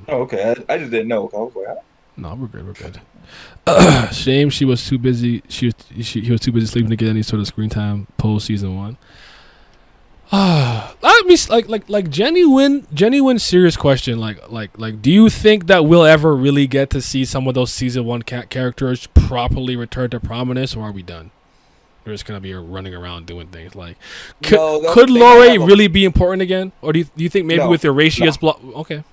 Oh, okay. I just didn't know. I was like, No, we're good. We're good. Shame she was too busy. He was too busy sleeping to get any sort of screen time post season one. I mean, like genuine serious question. Like, do you think that we'll ever really get to see some of those season one characters properly return to prominence, or are we done? We're just gonna be running around doing things like, no, could they might Lore have a really be important again, or do you think maybe no, with Erashia's no. block? Okay,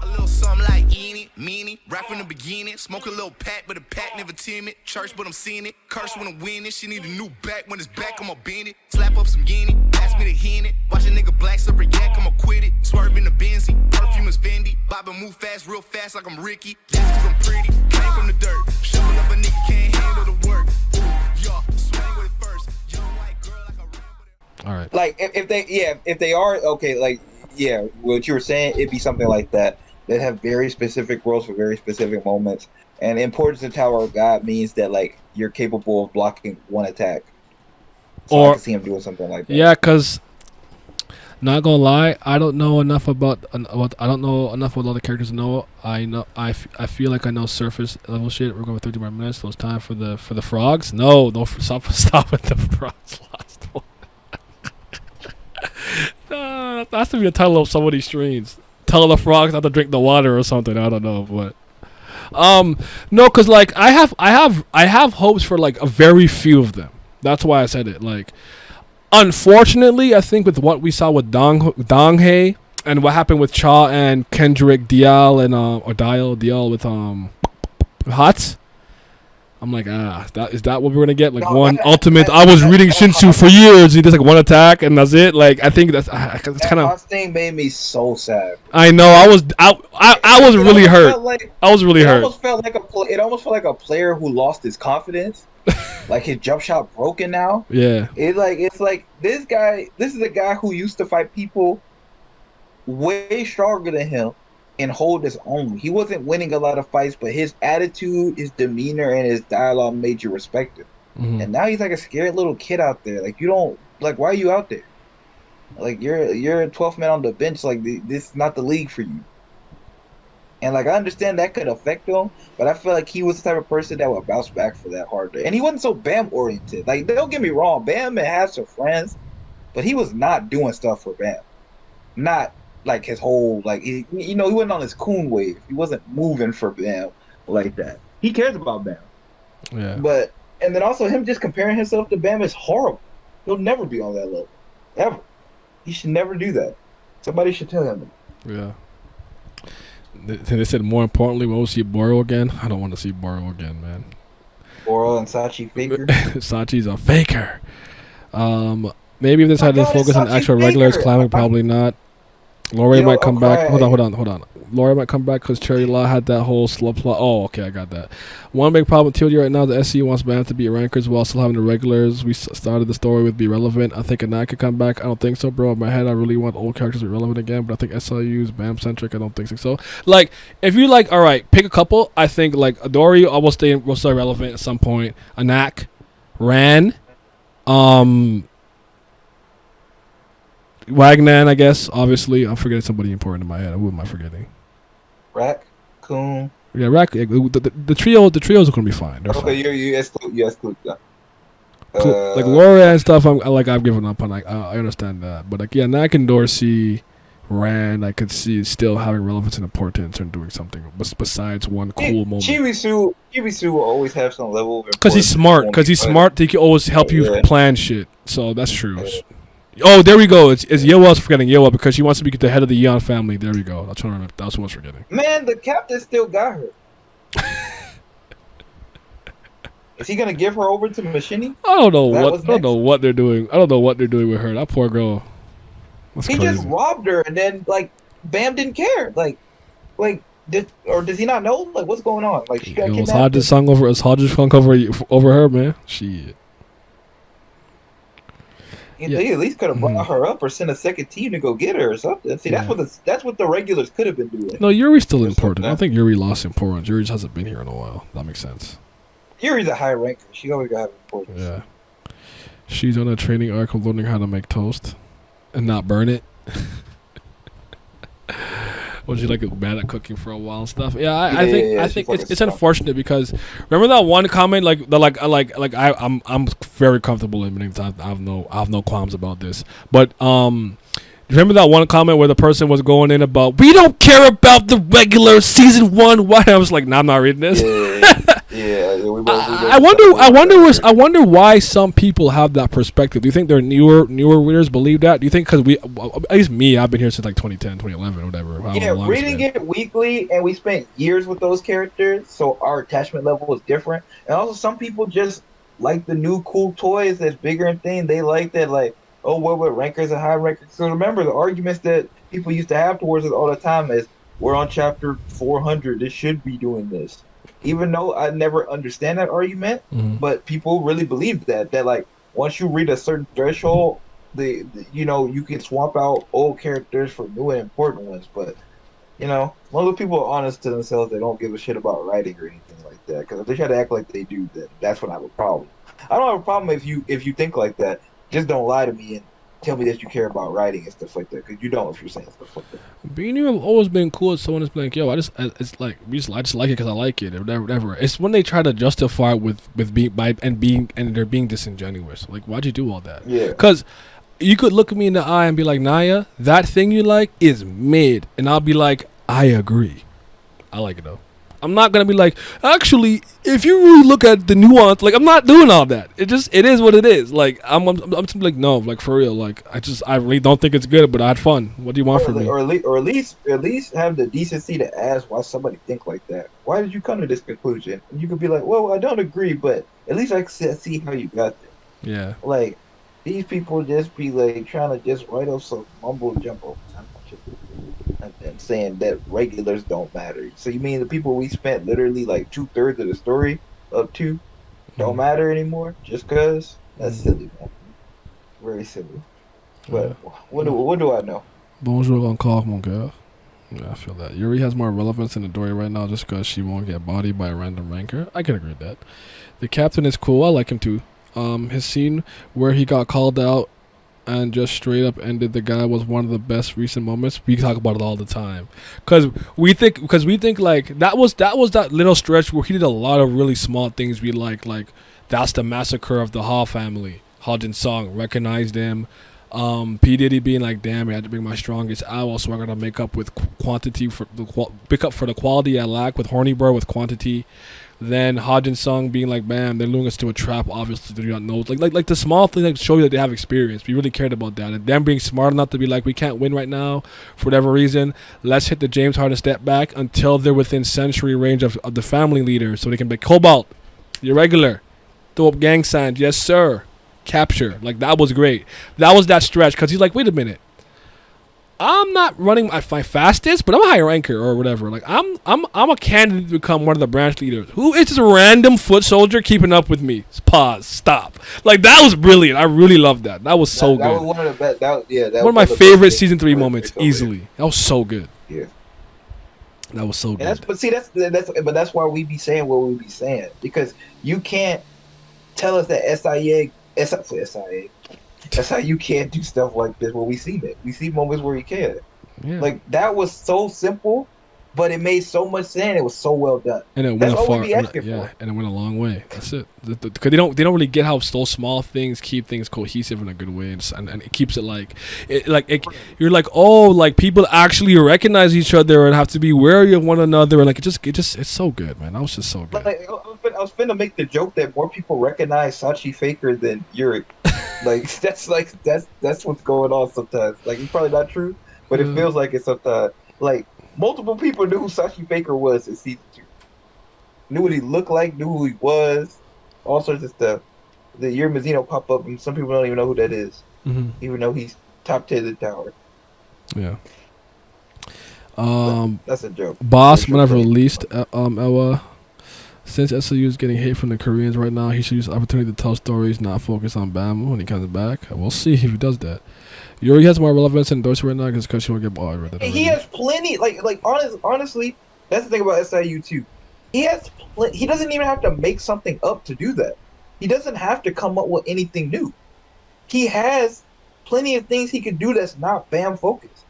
A little something like Eenie, Meanie, rap from the beginning. Smoke a little pack, but the pack never timid. Church, but I'm seeing it. Curse when I'm winning. She need a new back. When it's back, I'ma bend it. Slap up some guinea, pass me the hen it. Watch a nigga black slipper yak, I'ma quit it. Swerve in the Benzie, perfume is Fendi. Bob and move fast, real fast like I'm Ricky. That's 'cause I'm pretty, came from the dirt. Shovel up a nigga, can't handle the work. Ooh, yeah, swing with it first. Young white girl like a Rambo. all right. Like if they are okay, like yeah, what you were saying, it'd be something like that. That have very specific roles for very specific moments. And importance of Tower of God means that like you're capable of blocking one attack. So I Or can see him doing something like that. yeah, cause not gonna lie, I don't know enough about I don't know enough about all the characters to know. I feel like I know surface level shit. We're going for 30 more minutes, so it's time for the frogs. No, don't stop with the frogs. Last one. That has to be the title of some of these streams. Tell the frogs not to drink the water or something. I don't know, but no, cause like I have hopes for like a very few of them. That's why I said it. Like, unfortunately, I think with what we saw with Donghae and what happened with Cha and Kendrick Dial and or Dial with Hots, I'm like, that is that what we're gonna get? Like No, one ultimate. I was reading Shinsu for years. He does like one attack and that's it. Like I think that's that kind of. Haas thing made me so sad. I know. I was It really almost hurt. felt like I was really hurt. it almost felt like a player who lost his confidence. Like his jump shot broken now. Yeah. It's like this guy. This is a guy who used to fight people way stronger than him and hold his own. He wasn't winning a lot of fights, but his attitude, his demeanor, and his dialogue made you respect him. Hmm. And now he's like a scared little kid out there. Like you don't like why are you out there? Like you're a 12th man on the bench. Like this is not the league for you. And like I understand that could affect him, but I feel like he was the type of person that would bounce back for that harder. And he wasn't so Bam oriented. Like don't get me wrong, Bam had some friends, but he was not doing stuff for Bam. Not like his whole like he wasn't on his coon wave. He wasn't moving for Bam like that. He cares about Bam, Yeah. but and then also him just comparing himself to Bam is horrible. He'll never be on that level ever. He should never do that. Somebody should tell him. Yeah. They said more importantly, we'll see Boro again. I don't want to see Boro again, man. Oral and Sachi Faker. Sachi's a faker. Maybe if they My decided to God, it's focus on Sachi actual regulars, Faker. climbing probably not. Laurie might I'm come back. crying. Hold on. Laurie might come back because Cherry Law had that whole slub plot. Oh, okay, I got that. One big problem with TLD right now, the SC wants bands to be rankers while still having the regulars. We started the story with be relevant. I think Anat could come back. I don't think so, bro. In my head, I really want old characters to be relevant again, but I think SLU's BAM centric. I don't think so. Like, if you like, all right, pick a couple. I think like Adori will stay relevant at some point. Anak, Ran, um. Wagnan, I guess. Obviously, I'm forgetting somebody important in my head. Who am I forgetting? Rack, Coon. Yeah, the trio. The trios are gonna be fine. They're Okay, fine. you exclude that. Like Laura and stuff. I've given up on. Like I understand that, but like yeah, Nak and Dorsey, Rand, I could see still having relevance and importance and doing something besides one cool moment. Chibisu will always have some level of Because he's importance. smart. Because he's smart. He can always help you Yeah. plan shit. So that's true. Oh, there we go. It's Yewa. I was forgetting Yewa because she wants to be the head of the Yeon family. There we go. That's what I remember. That's what I was forgetting. Man, the captain still got her. Is he gonna give her over to Machini? I don't know That what was I don't know next. what they're doing. I don't know what they're doing with her. That poor girl. That's He just crazy. robbed her, and then like Bam didn't care. Like does he not know? Like what's going on? Like she got It was kidnapped. Hodges sung over. It was Hodges funk over her, man. Shit. Yeah. They at least could have Mhm. brought her up or sent a second team to go get her or something. See, Yeah. that's what the regulars could have been doing. No, Yuri's still Or important. I don't something. think Yuri lost importance. Yuri just hasn't been here in a while. That makes sense. Yuri's a high ranker. She always got importance. Yeah. She's on a training arc of learning how to make toast and not burn it. Was she like bad at cooking for a while and stuff? Yeah, Yeah, I think yeah, yeah. She fucking it's sucked. unfortunate because remember that one comment like the I'm very comfortable admitting that I have no qualms about this, but remember that one comment where the person was going in about we don't care about the regular season one? Why? I was like, nah, I'm not reading this. Yeah, yeah. We both I just kind of wonder. agreed on that. I wonder why some people have that perspective. Do you think their newer readers believe that? Do you think because at least me, I've been here since like 2010, 2011, whatever, however Yeah, long it's reading been. it weekly, and we spent years with those characters, so our attachment level is different. And also, some people just like the new cool toys that's bigger and thing. They like that, like, oh, what with rankers and high rankers. So remember, the arguments that people used to have towards it all the time is, we're on chapter 400. This should be doing this. Even though I never understand that argument, Mm-hmm. but people really believe that like once you read a certain threshold, you can swap out old characters for new and important ones. But most of the people are honest to themselves. They don't give a shit about writing or anything like that. Because if they try to act like they do, then that's when I have a problem. I don't have a problem if you think like that. Just don't lie to me and tell me that you care about writing and stuff like that. Because you don't if you're saying stuff like that. Being you have always been cool as someone that's like, yo, it's like I just like it because I like it or whatever. It's when they try to justify it with being by and being and they're being disingenuous. Like, why'd you do all that? Yeah. Because you could look at me in the eye and be like, Naya, that thing you like is mid, and I'll be like, I agree. I like it though. I'm not gonna be like, actually, if you really look at the nuance, like I'm not doing all that. It is what it is. Like I'm just like, no, like for real. Like I really don't think it's good, but I had fun. What do you want from me? Or at least have the decency to ask why somebody think like that. Why did you come to this conclusion? And you could be like, well, I don't agree, but at least I can see how you got there. Yeah. Like these people just be like trying to just write up some mumbo jumbo and saying that regulars don't matter. So you mean the people we spent literally like 2/3 of the story up to don't Mm, matter anymore just cause? That's mm, silly, man. Very silly. yeah. But what do I know? Bonjour encore, mon gars. Yeah, I feel that. Yuri has more relevance in the story right now just because she won't get bodied by a random ranker. I can agree with that. The captain is cool. I like him too. His scene where he got called out and just straight up ended the guy was one of the best recent moments. We talk about it all the time because we think like that little stretch where he did a lot of really small things we like that's the massacre of the Hall family. Hodgin Song recognized him. P Diddy being like, damn, I had to bring my strongest owl, so I gotta make up with quantity for pick up for the quality I lack with Horny Bird with quantity. Then Hodgin Sung being like, "Bam, they're luring us to a trap. Obviously, they do not know." Like the small things that show you that they have experience. We really cared about that, and them being smart enough to be like, "We can't win right now for whatever reason. Let's hit the James Harden step back until they're within century range of the family leader, so they can be Cobalt, your regular, throw up gang signs, yes sir, capture." Like that was great. That was that stretch because he's like, "Wait a minute." I'm not running my fastest, but I'm a high ranker or whatever. Like I'm a candidate to become one of the branch leaders. Who is this random foot soldier keeping up with me? Pause. Stop. Like that was brilliant. I really loved that. That was so That was good. one of the best. That One of was my one of the favorite best season 3 things moments, over here. easily. That was so good. Yeah. That was so And that's good. but see that's why we be saying what we be saying because you can't tell us that SIA that's how you can't do stuff like this. Well, we see that. We see moments where he can. Yeah. Like that was so simple, but it made so much sense. It was so well done. And it went That's a all we far, be asking yeah, for. and it went a long way. That's it. Because they don't really get how those small things keep things cohesive in a good way, and it keeps it you're like, oh, like people actually recognize each other and have to be wary of one another, and like it's so good, man. That was just so good. Like I was finna make the joke that more people recognize Sachi Faker than Yuri. That's what's going on sometimes. Like it's probably not true, but it Uh, feels like it sometimes. Like multiple people knew who Sachi Faker was in season two. Knew what he looked like, knew who he was, all sorts of stuff. The year Mazzino pop up, and some people don't even know who that is, hmm even though he's top 10 in the tower. Yeah. But Um, that's a joke. They Boss, should whenever play. released, Ella. Since SLU is getting hate from the Koreans right now, he should use the opportunity to tell stories, not focus on Bama when he comes back. We'll see if he does that. Yuri has more relevance in Dorsey right now because she won't get bought. I read that And he already. has plenty. Honestly, that's the thing about SIU too. He doesn't even have to make something up to do that. He doesn't have to come up with anything new. He has plenty of things he could do that's not Bam focused.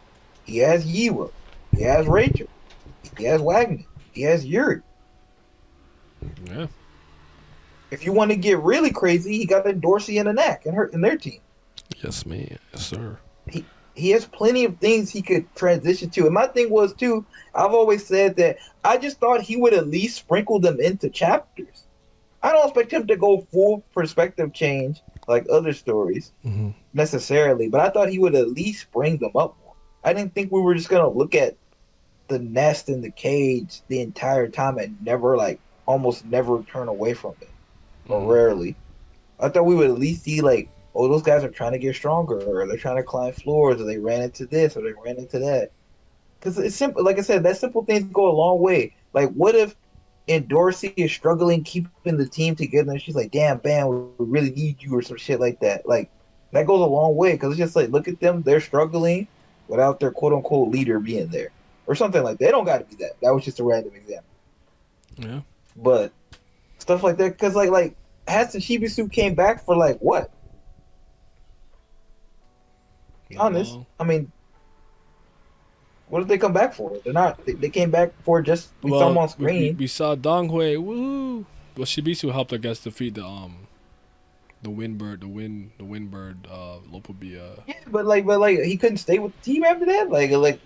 He has Yiwa. He has Rachel. He has Wagner. He has Yuri. Yeah. If you want to get really crazy, he got a Dorsey and a Knack in their team. Yes, man. Yes, sir. He has plenty of things he could transition to. And my thing was too, I've always said that I just thought he would at least sprinkle them into chapters. I don't expect him to go full perspective change like other stories Hmm. necessarily, but I thought he would at least bring them up more. I didn't think we were just gonna look at the nest in the cage the entire time and never like almost never turn away from it or Hmm. rarely. I thought we would at least see like, oh, those guys are trying to get stronger, or they're trying to climb floors, or they ran into this, or they ran into that. Because it's simple. Like I said, that simple things go a long way. Like, what if and Dorsey is struggling keeping the team together, and she's like, "Damn, Bam, we really need you," or some shit like that. Like that goes a long way because it's just like, look at them, they're struggling without their quote unquote leader being there, or something like that. They don't got to be that. That was just a random example, Yeah. but stuff like that. Because like Hatsun Shibisu came back for like what? Be Not honest. long. I mean, what did they come back for? They're not. They came back for just we saw them Well, on we, screen. we saw Donghui. Woo. Well, Shibisu helped, I guess, defeat the Windbird, the Windbird, Lopobia. Yeah, but he couldn't stay with the team after that. Like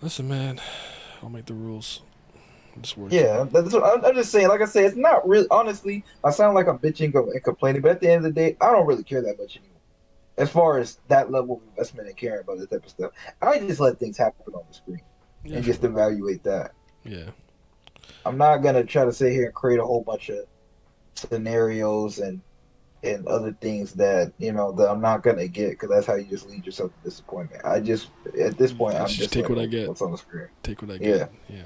Listen, man, I'll make the rules. I'm just working. yeah, that's what I'm just saying. Like I said, it's not really. Honestly, I sound like I'm bitching and complaining, but at the end of the day, I don't really care that much anymore. As far as that level of investment and caring about this type of stuff, I just let things happen on the screen Yeah, and for just real. evaluate that. Yeah. I'm not gonna try to sit here and create a whole bunch of scenarios and other things that that I'm not gonna get because that's how you just lead yourself to disappointment. I just at this point I I'm just just take like, what I oh, get. what's on the screen? Take what I get. Yeah, Yeah.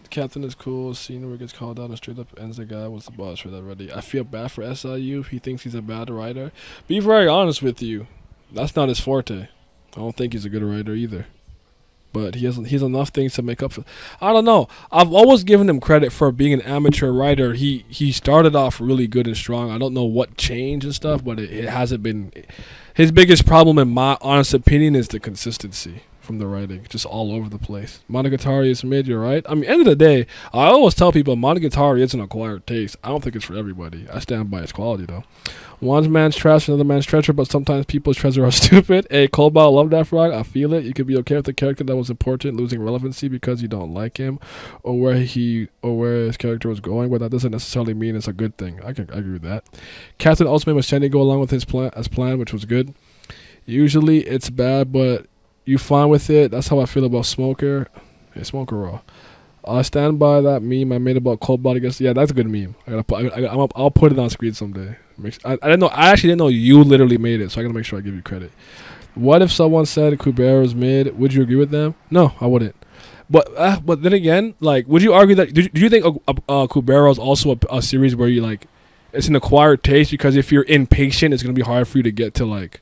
Captain is cool. Scene where he gets called out and straight up ends the guy. What's the boss for that already? I feel bad for SIU if he thinks he's a bad writer. Be very honest with you. That's not his forte. I don't think he's a good writer either. But he's enough things to make up for. I don't know. I've always given him credit for being an amateur writer. He started off really good and strong. I don't know what changed and stuff, but it hasn't been. His biggest problem, in my honest opinion, is the consistency from the writing, just all over the place. Monogatari is mid. You're right. I mean, end of the day, I always tell people Monogatari is an acquired taste. I don't think it's for everybody. I stand by its quality though. One man's trash, another man's treasure, but sometimes people's treasure are stupid. Hey, Cobalt, love that frog. I feel it. You could be okay with the character that was important losing relevancy because you don't like him, or where his character was going, but that doesn't necessarily mean it's a good thing. I agree with that. Captain Ultimate was trying to go along with his plan, which was good. Usually it's bad, but you fine with it. That's how I feel about Smoker. Hey, Smoker Raw. I stand by that meme I made about Cold Body. Yeah, that's a good meme. I'll put it on screen someday. I didn't know. I actually didn't know you literally made it, so I gotta make sure I give you credit. What if someone said Kubera's mid? Would you agree with them? No, I wouldn't. But then again, like, would you argue that? Do you think Kubera is also a series where you like it's an acquired taste because if you're impatient, it's gonna be hard for you to get to like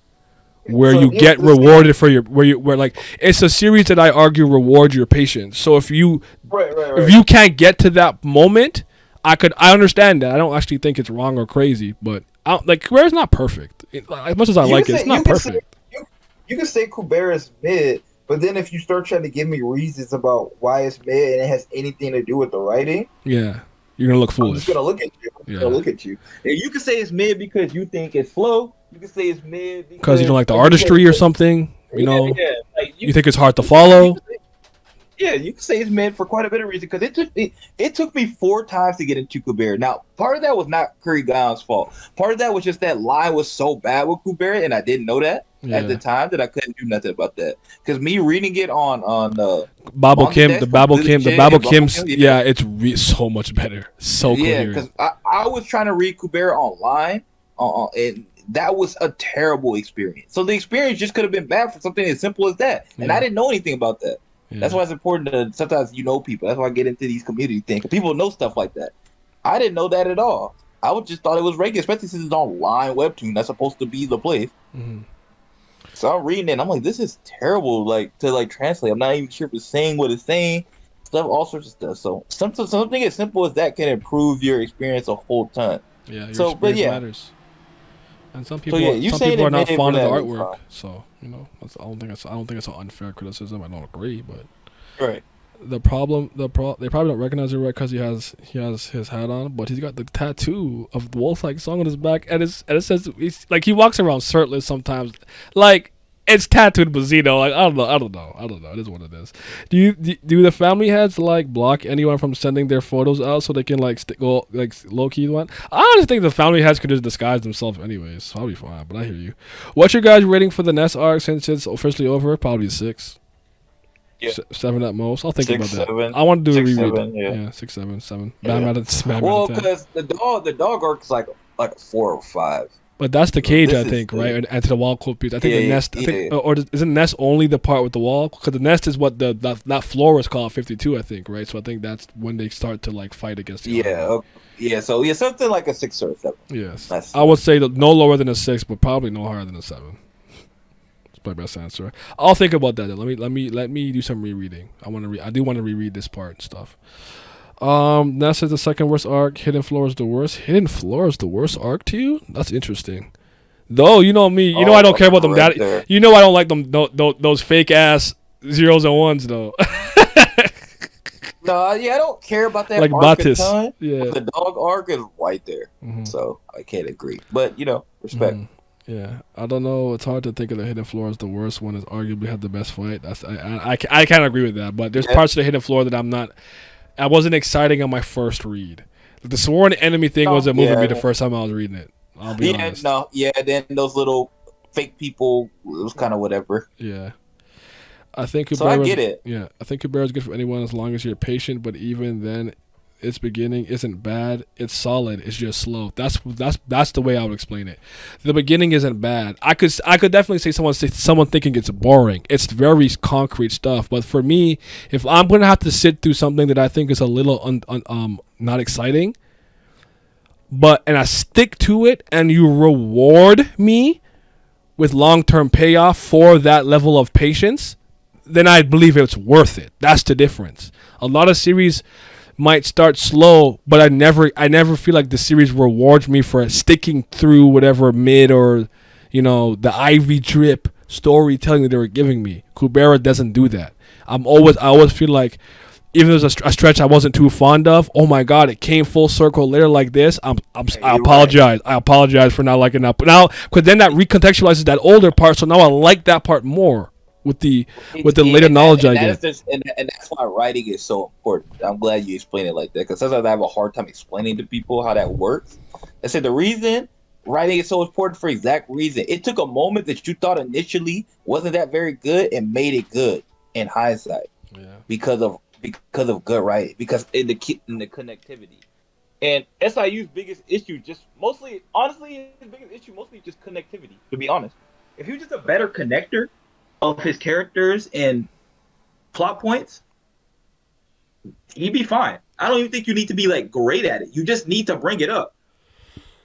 where so you here's get the thing. rewarded for your where like it's a series that I argue rewards your patience. So if Right. you can't get to that moment, I understand that. I don't actually think it's wrong or crazy, but like Cabrera's not perfect. As much as I You can like it, say it's not perfect. you, you can say Kubera's mid, but then if you start trying to give me reasons about why it's mid and it has anything to do with the writing, Yeah, you're gonna look I'm just foolish. gonna look at you. I'm just gonna Yeah, look at you. And you can say it's mid because you think it's slow. You can say it's mid because you don't because like the like you said, artistry or something. You know, yeah. Like you think it's hard to you follow. can say, yeah, you can say it's mid for quite a bit of reason because it took me 4 times to get into Kubera. Now, part of that was not Kurigan's fault. Part of that was just that line was so bad with Kubera, and I didn't know that at the Yeah, time that I couldn't do nothing about that. Because me reading it Babel on the Kim, desk was good as The shit, Babel and Bubble Kim's. Kim, Yeah, it's so much better, so yeah. coherent. Because I was trying to read Kubera online, and that was a terrible experience. So the experience just could have been bad for something as simple as that, and I Yeah, didn't know anything about that. That's yeah. why it's important to sometimes people. That's why I get into these community things. 'Cause people know stuff like that. I didn't know that at all. I would just thought it was regular, especially since it's online Webtoon. That's supposed to be the place. Mm-hmm. So I'm reading it. And I'm like, this is terrible. Like to like translate. I'm not even sure if it's saying what it's saying. Stuff, all sorts of stuff. So something as simple as that can improve your experience a whole ton. Yeah, your So, but experience yeah, matters. And some So yeah, people you some saying people it are not made fond of the Renee artwork. fine. So I don't think it's an unfair criticism. I don't agree, but Right. they probably don't recognize it right because he has his hat on, but he's got the tattoo of the Wolf Like song on his back, and it says he's like he walks around shirtless sometimes, like. It's tattooed Bazino. Like I don't know. It is what it is. Do the family heads like block anyone from sending their photos out so they can like go like low key one? I honestly think the family heads could just disguise themselves anyways. So I'll be fine. But I hear you. What's your guys' rating for the Nest arc since it's officially over? Probably 6. Yeah. 7 at most. I'll think about Six, that. seven, I want to do a six, reread. seven. Yeah. Yeah, 6, 7, 7. Yeah. Bam out of Well, 10. because the dog arc is like a 4 or 5. But that's the So cage, I this is think, right? And to the wall quote piece. I think yeah, the yeah, nest. I think, yeah, or isn't nest only the part with the wall? Because the nest is what that floor is called 52, I think, right? So I think that's when they start to like fight against the yeah, army. yeah. So yeah, something like a 6 or 7. Yes, That's I would say that no lower than a 6, but probably no higher than a 7. It's my best answer. I'll think about that. Then. Let me do some rereading. I do want to reread this part and stuff. Nest is the second worst arc. Hidden Floor is the worst. Hidden Floor is the worst arc to you? That's interesting. Though you know me, you know I don't care about them right that. there. You know I don't like them those fake ass zeros and ones though. No, yeah, I don't care about that Like arc a Batis. ton. Yeah. But the dog arc is right there, Mhm. so I can't agree. But respect. Mhm. Yeah, I don't know. It's hard to think of the Hidden Floor as the worst one. Is arguably had the best fight. I can't agree with that. But there's Yeah. parts of the Hidden Floor that I wasn't exciting on my first read. The Sworn Enemy thing Oh, wasn't moving me the yeah. first time I was reading it. I'll be Yeah, honest. no, yeah. Then those little fake people, it was kind of whatever. Yeah. I think So I Kubera get it. Yeah, I think Kubera is good for anyone as long as you're patient. But even then, its beginning isn't bad. It's solid. It's just slow. That's the way I would explain it. The beginning isn't bad. I could definitely say someone thinking it's boring. It's very concrete stuff. But for me, if I'm gonna have to sit through something that I think is a little not exciting, and I stick to it, and you reward me with long-term payoff for that level of patience, then I believe it's worth it. That's the difference. A lot of series might start slow, but I never feel like the series rewards me for sticking through whatever mid or the Ivy drip storytelling that they were giving me. Kubera doesn't do that. I always feel like even if there's a stretch I wasn't too fond of, oh my god, it came full circle later like this. I apologize. Right. I apologize for not liking that. But now, because then that recontextualizes that older part, so now I like that part more with the later knowledge I get. And that's why writing is so important. I'm glad you explained it like that, because sometimes I have a hard time explaining to people how that works. I said the reason writing is so important for exact reason. It took a moment that you thought initially wasn't that very good and made it good in hindsight. Yeah. Because of good writing, because in the connectivity. And SIU's biggest issue honestly, his biggest issue mostly just connectivity, to be honest. If he was just a better connector of his characters and plot points, he'd be fine. I don't even think you need to be like great at it. You just need to bring it up.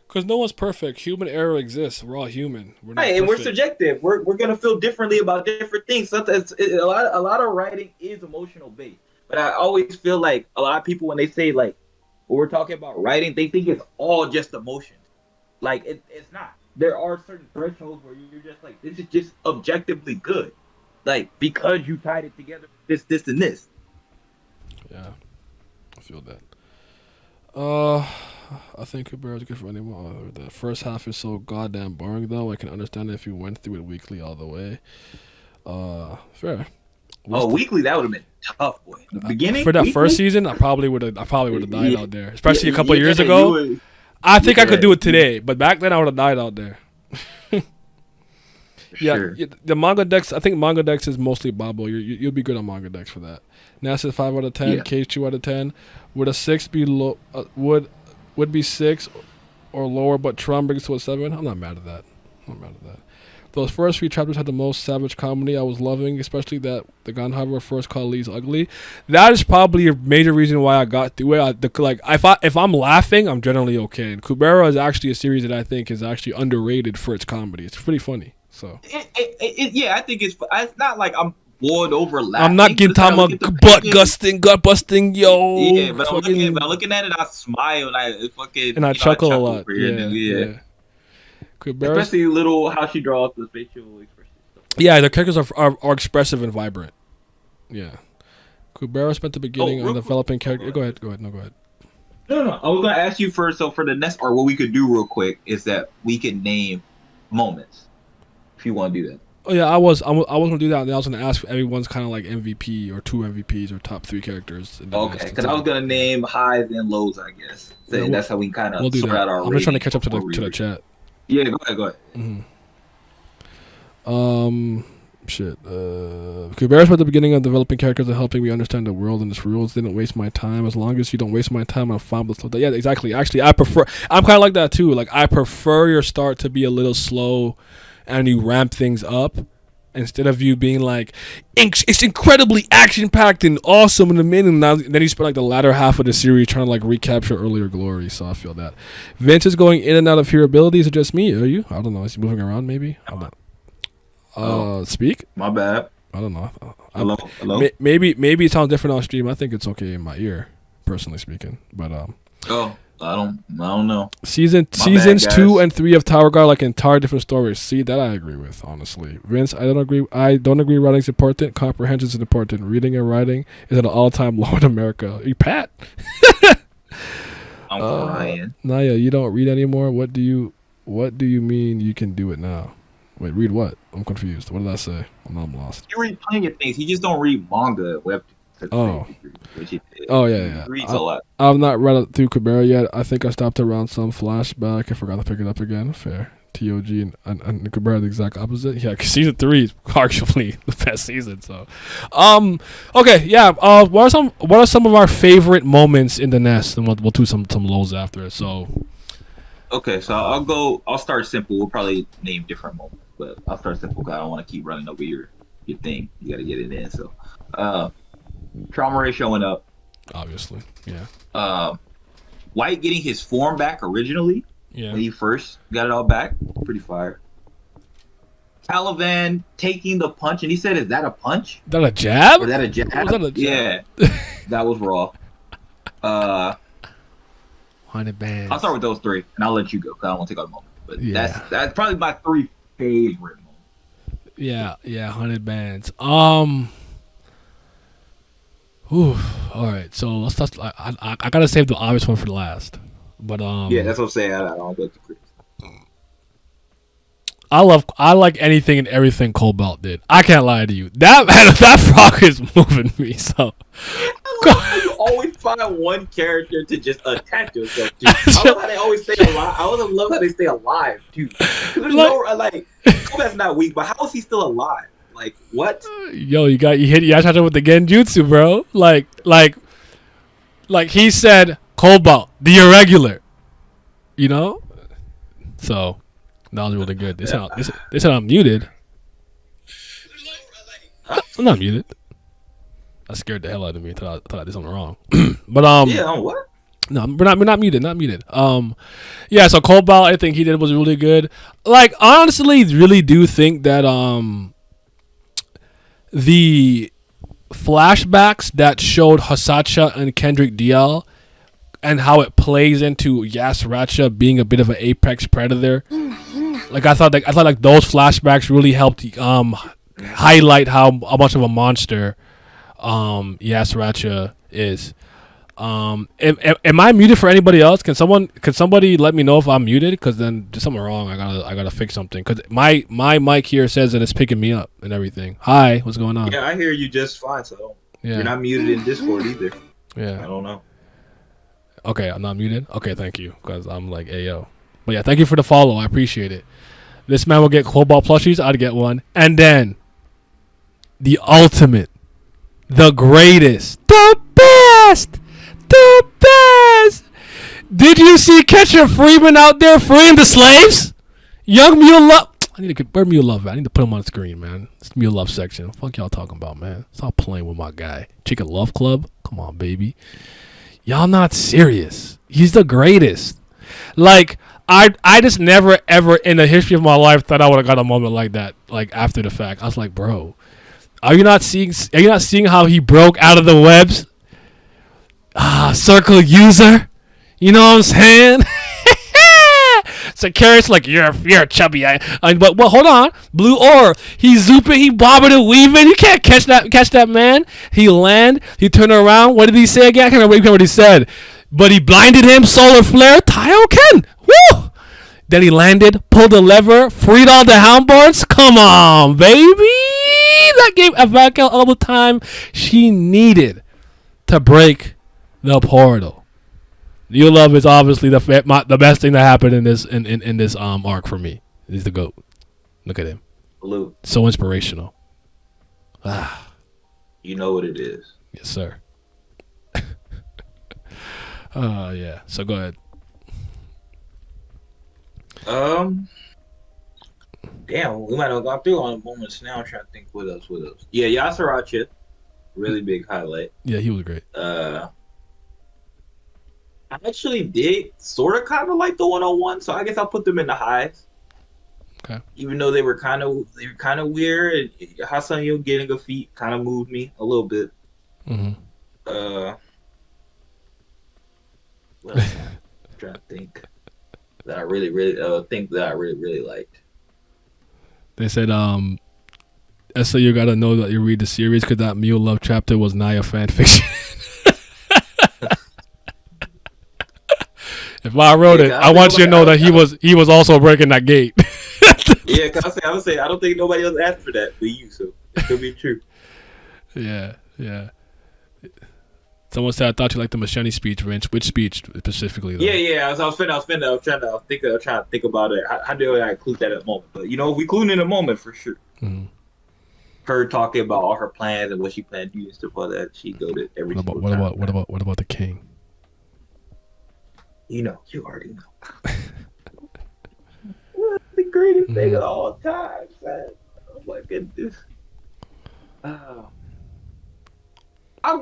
Because no one's perfect. Human error exists. We're all human. We're not Right, perfect. and we're subjective. We're gonna feel differently about different things. Sometimes a lot of writing is emotional based. But I always feel like a lot of people, when they say like when we're talking about writing, they think it's all just emotions. Like it's not. There are certain thresholds where you're just like, this is just objectively good. Like, because you tied it together, this, and this. Yeah, I feel that. I think Kubera is good for anyone. The first half is so goddamn boring, though. I can understand if you went through it weekly all the way. Fair. Weekly, that would have been tough, boy. The beginning for that weekly? First season, I probably would have died out there, especially a couple yeah, years ago. I think I could do it today, but back then I would have died out there. Sure. Yeah, the manga decks. I think manga decks is mostly Babo. You'll be good on manga decks for that. NASA 5 out of 10. Yeah. Cage 2 out of 10. Would a 6 be low? Would be 6 or lower, but Tron brings to a 7. I'm not mad at that. Those first 3 chapters had the most savage comedy I was loving, especially that the Gunhover first called Lee's ugly. That is probably a major reason why I got through it. If I'm laughing, I'm generally okay. And Kubera is actually a series that I think is actually underrated for its comedy. It's pretty funny. So Yeah, I think it's not like I'm bored over laughing. I'm not getting talking about gut busting, yo. Yeah, but I'm looking at it, I smile and I fucking chuckle a lot. Yeah. Kubera's, Especially little how she draws the facial expressions. yeah, the characters are expressive and vibrant. Yeah. Kubera spent the Oh, beginning on real quick. developing character. Oh, Go ahead. No, go ahead. no. I was gonna ask you first. So for the next, or what we could do real quick is that we could name moments if you want to do that. Oh yeah, I was gonna do that. And I was gonna ask everyone's kind of like MVP or 2 MVPs or top 3 characters. In the Okay, list. because I was gonna name highs and lows, I guess. So Yeah, that's how we kind We'll of do sort that. out our. I'm just trying to ratings catch up to before we the read. chat. Yeah, go ahead. Shit. Kubera spent the beginning of developing characters and helping me understand the world and its rules. Didn't waste my time. As long as you don't waste my time, I'm fine with that. Yeah, exactly. Actually, I'm kind of like that too. Like I prefer your start to be a little slow, and you ramp things up. Instead of you being like, it's incredibly action packed and awesome in the minute, and then you spend like the latter half of the series trying to like recapture earlier glory. So I feel that Vince is going in and out of hearability. Is it just me? Are you? I don't know. Is he moving around? Maybe. I don't know. Speak. My bad. I don't know. Hello. Maybe it sounds different on stream. I think it's okay in my ear, personally speaking. But Oh, I don't know. seasons guys. 2 and 3 of Tower Guard like entire different stories. See, that I agree with, honestly. Vince, I don't agree. Writing's important. Comprehension is important. Reading and writing is at an all-time low in America. You Pat? I'm crying. Naya, you don't read anymore. What do you mean you can do it now? Wait, read what? I'm confused. What did I say? I'm lost. You read plenty of things. He just don't read manga at Webtoons. Oh. Which he did. Oh yeah. He reads a lot. I've not read it through Kubera yet. I think I stopped around some flashback. I forgot to pick it up again. Fair. TOG and Kubera the exact opposite. Yeah, 'cause season 3 is arguably the best season. So, okay, yeah. What are some of our favorite moments in the nest? And we'll do some lows after it. So, Okay, so I'll start simple. We'll probably name different moments, but I'll start simple because I don't want to keep running over your thing. You got to get it in. So, Trauma Ray showing up. obviously, yeah. White getting his form back originally Yeah. when he first got it all back. Pretty fire. Caliban taking the punch, and he said, "Is that a punch? That a jab? Or is that a jab?" Was that a jab? Yeah, that was raw. 100 bands. I'll start with those 3, and I'll let you go because I don't want to take all the moments. But Yeah. that's probably my 3 favorite moments. Yeah, 100 bands. All right, so let's just. I gotta save the obvious one for the last, but Yeah, that's what I'm saying. I don't go to Chris. I like anything and everything Cobalt did. I can't lie to you. That frog is moving me. So I love how you always find one character to just attach yourself to. I love how they always stay alive. I also love how they stay alive too. There's no Kobat's not weak, but how is he still alive? Like what? yo, you hit Yasha with the Genjutsu, bro. Like he said, Cobalt, the irregular. You know, so that was really good. They said I'm muted. I'm not muted. That scared the hell out of me. I thought I did something wrong. But Yeah, on what? no, we're not muted. Not muted. Yeah. So Cobalt, I think he did was really good. Like honestly, really do think that the flashbacks that showed Hasacha and Kendrick DL and how it plays into Yasracha being a bit of an apex predator. Like I thought like those flashbacks really helped highlight how much of a monster Yasracha is. Am I muted for anybody else? Can somebody let me know if I'm muted? Because then there's something wrong. I gotta fix something. Because my mic here says that it's picking me up and everything. Hi, what's going on? Yeah, I hear you just fine. So Yeah. you're not muted in Discord either. I Yeah. don't know. Okay, I'm not muted. Okay, thank you. Because I'm like, ayo. But yeah, thank you for the follow. I appreciate it. This man will get Cobalt plushies. I'd get one. And then the ultimate, the greatest, the best. The best. Did you see Ketchup Freeman out there freeing the slaves? Young Mule Love. I need to get where Mule Love at? I need to put him on the screen, man. It's the Mule Love section. What the fuck y'all talking about, man? Stop playing with my guy. Chicken Love Club. Come on, baby. Y'all not serious. He's the greatest. Like I just never ever in the history of my life thought I would have got a moment like that. Like after the fact, I was like, bro, are you not seeing how he broke out of the webs? Circle user, you know what I'm saying? So Carrot's like, you're chubby. But hold on, Blue Ore. He's zooping, he bobbing and weaving. You can't catch that man. He land. He turn around. What did he say again? I can't remember what he said. But he blinded him. Solar flare. Taioken. Woo! Then he landed, pulled the lever, freed all the houndbards. Come on, baby. That gave Avakel all the time she needed to break the portal. You Love is obviously the best thing that happened in this arc for me. He's the GOAT. Look at him. Blue. So inspirational. You know what it is. Yes, sir. Yeah. So go ahead. Damn, we might have gone through on moments now. I'm trying to think what else. Yeah, Yasaracha, really big highlight. Yeah, he was great. I actually did sort of kind of like the 101, so I guess I'll put them in the highs. Okay. Even though they were kind of weird, Hasanyo getting a feat kind of moved me a little bit. Mm-hmm. What else I'm trying to think that I really liked. They said, Esther, you gotta know that you read the series because that Mule Love chapter was Naya fan fiction. If I wrote it, I want you to know that he was also breaking that gate. Yeah, cause I would say I don't think nobody else asked for that but you, so it could be true. Yeah. Someone said I thought you liked the Machete speech, Vince. Which speech specifically? Though? Yeah. I was trying to think about it. How do I include that at the moment? But if we include it in a moment for sure. Mm-hmm. Her talking about all her plans and what she planned to do and stuff like that. She go to every. What about the king? You already know. The greatest thing of all time, man. Oh my goodness. I'll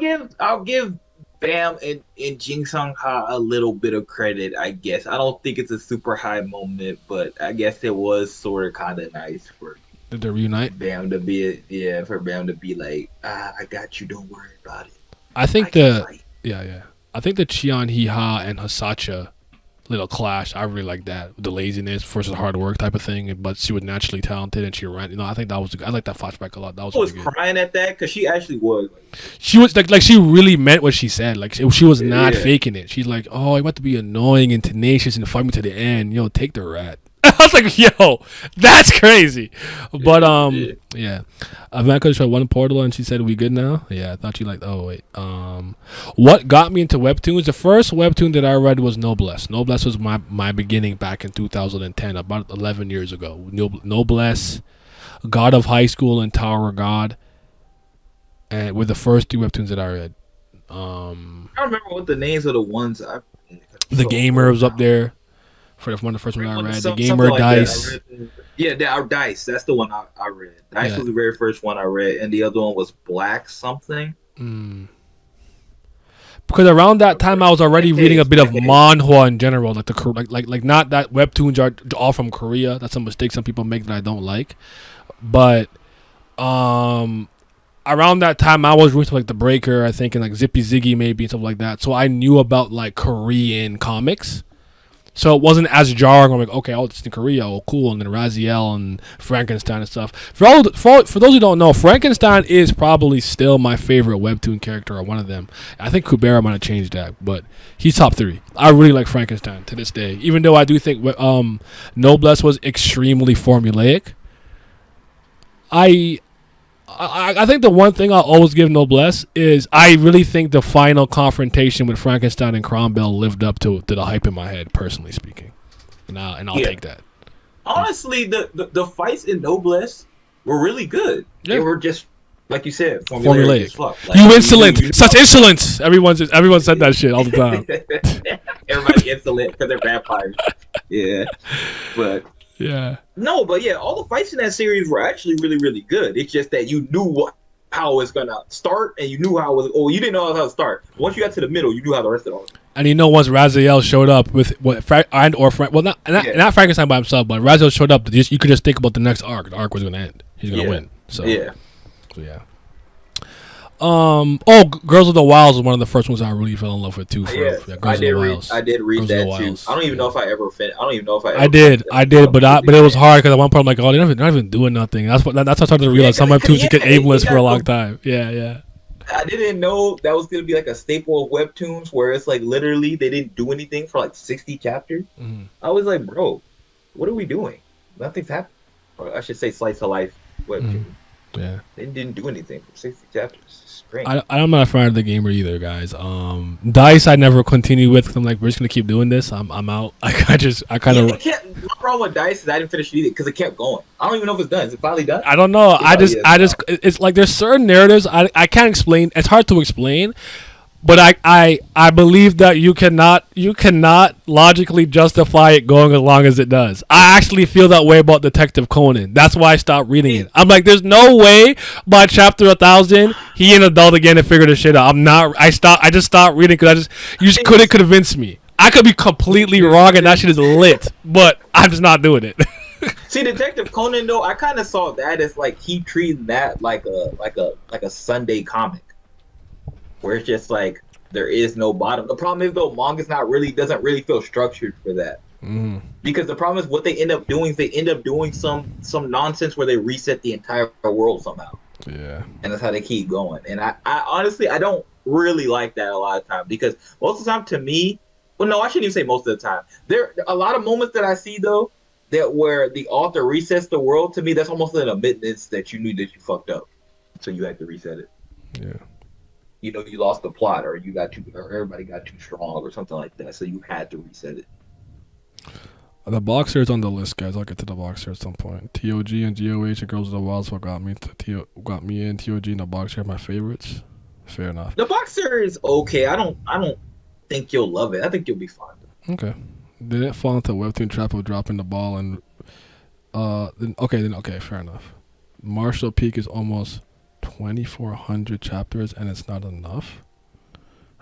give Bam and Jing Sung Ha a little bit of credit, I guess. I don't think it's a super high moment, but I guess it was sort of kind of nice for Did they reunite? Bam to be like, I got you, don't worry about it. I think I think the Chion Hee-ha and Hasacha little clash, I really like that. The laziness versus hard work type of thing, but she was naturally talented and she ran. I think I like that flashback a lot. That was I was really good. crying at that because she actually was. She was like she really meant what she said. Like she was not faking it. She's like, oh, I want to be annoying and tenacious and fight me to the end. Take the rat. I was like, yo, that's crazy. But yeah. Ivanka tried one portal and she said, we good now? Yeah, I thought you liked. Oh wait. What got me into Webtoons? The first Webtoon that I read was Noblesse. Noblesse was my beginning back in 2010, about 11 years ago. Noblesse, God of High School, and Tower of God, and were the first two Webtoons that I read. I don't remember what the names of the ones I. The Gamer was up there. For one of the first ones I read, The Gamer, like Dice. Dice. That's the one I read. Dice was the very first one I read, and the other one was Black something. Because around that time, I was already reading a bit of manhwa in general, like not that Webtoons are all from Korea. That's a mistake some people make that I don't like. But around that time, I was reading like The Breaker, I think, and like Zippy Ziggy maybe and stuff like that. So I knew about like Korean comics. So it wasn't as jarring. I'm like, okay, it's in Korea, cool. And then Raziel and Frankenstein and stuff. For those who don't know, Frankenstein is probably still my favorite Webtoon character, or one of them. I think Kubera might have changed that, but he's top 3. I really like Frankenstein to this day, even though I do think Noblesse was extremely formulaic. I think the one thing I'll always give Noblesse is I really think the final confrontation with Frankenstein and Cromwell lived up to the hype in my head, personally speaking. And I'll take that. Honestly, the fights in Noblesse were really good. Yeah. They were just, like you said, formulaic. Like, you insolent. Such insolence. Everyone said that shit all the time. Everybody insolent because they're vampires. Yeah. But... yeah. No, but yeah, all the fights in that series were actually really, really good. It's just that you knew how it was gonna start, and you knew how it was. Oh, you didn't know how to start. Once you got to the middle, you knew how the rest of it was. And once Raziel showed up with not Frankenstein by himself, but Raziel showed up, you could just think about the next arc. The arc was gonna end. He's gonna win. So yeah. Girls of the Wilds was one of the first ones I really fell in love with too. For real. Yeah, Yeah, Girls of the Wilds. I did read Girls of the that too. Wilds. I don't even know Yeah. if I ever fin. I don't even know if I I ever finished did, that. I I'm did, a really but big it was fan. hard because at one point I'm like, oh, they're not even doing nothing. That's what I started to Yeah, realize. Some webtoons just yeah, get aimless it for a got long so. time. Yeah, yeah. I didn't know that was gonna be like a staple of webtoons, where it's like literally they didn't do anything for like 60 chapters. Mm-hmm. I was like, bro, what are we doing? Nothing's happening. Or I should say, slice of life webtoon. Yeah. They didn't do anything for 60 chapters. It's strange. I'm not a fan of the gamer either, guys. Dice I never continue with 'cause I'm like, we're just gonna keep doing this. I'm out. I kind Yeah, of it kept. My problem with Dice is I didn't finish it either because it kept going. I don't even know if it's done. Is it finally done? I don't know. It probably is now. It's like there's certain narratives I can't explain. It's hard to explain, but I believe that you cannot logically justify it going as long as it does. I actually feel that way about Detective Conan. That's why I stopped reading it. I'm like, there's no way by chapter 1,000 he an adult again and figure this shit out. I'm not. I just stopped reading because you just couldn't convince me. I could be completely wrong and that shit is lit, but I'm just not doing it. See, Detective Conan though, I kind of saw that as like he treated that like a Sunday comic, where it's just like there is no bottom. The problem is though, manga's not really doesn't really feel structured for that. Because the problem is what they end up doing is they end up doing some nonsense where they reset the entire world somehow. Yeah. And that's how they keep going. And I honestly I don't really like that a lot of time because most of the time to me, well no, I shouldn't even say most of the time. There are a lot of moments that I see though that where the author resets the world, to me that's almost an admittance that you knew that you fucked up. So you had to reset it. Yeah. You know, you lost the plot or you got too or everybody got too strong or something like that. So you had to reset it. The boxer is on the list, guys. I'll get to the boxer at some point. TOG and GOH and Girls of the Wilds what got me in. TOG and the boxer are my favorites. Fair enough. The boxer is okay. I don't think you'll love it. I think you'll be fine. Okay. Did it fall into Webtoon trap of dropping the ball and okay, fair enough. Marshall Peak is almost 2,400 chapters and it's not enough.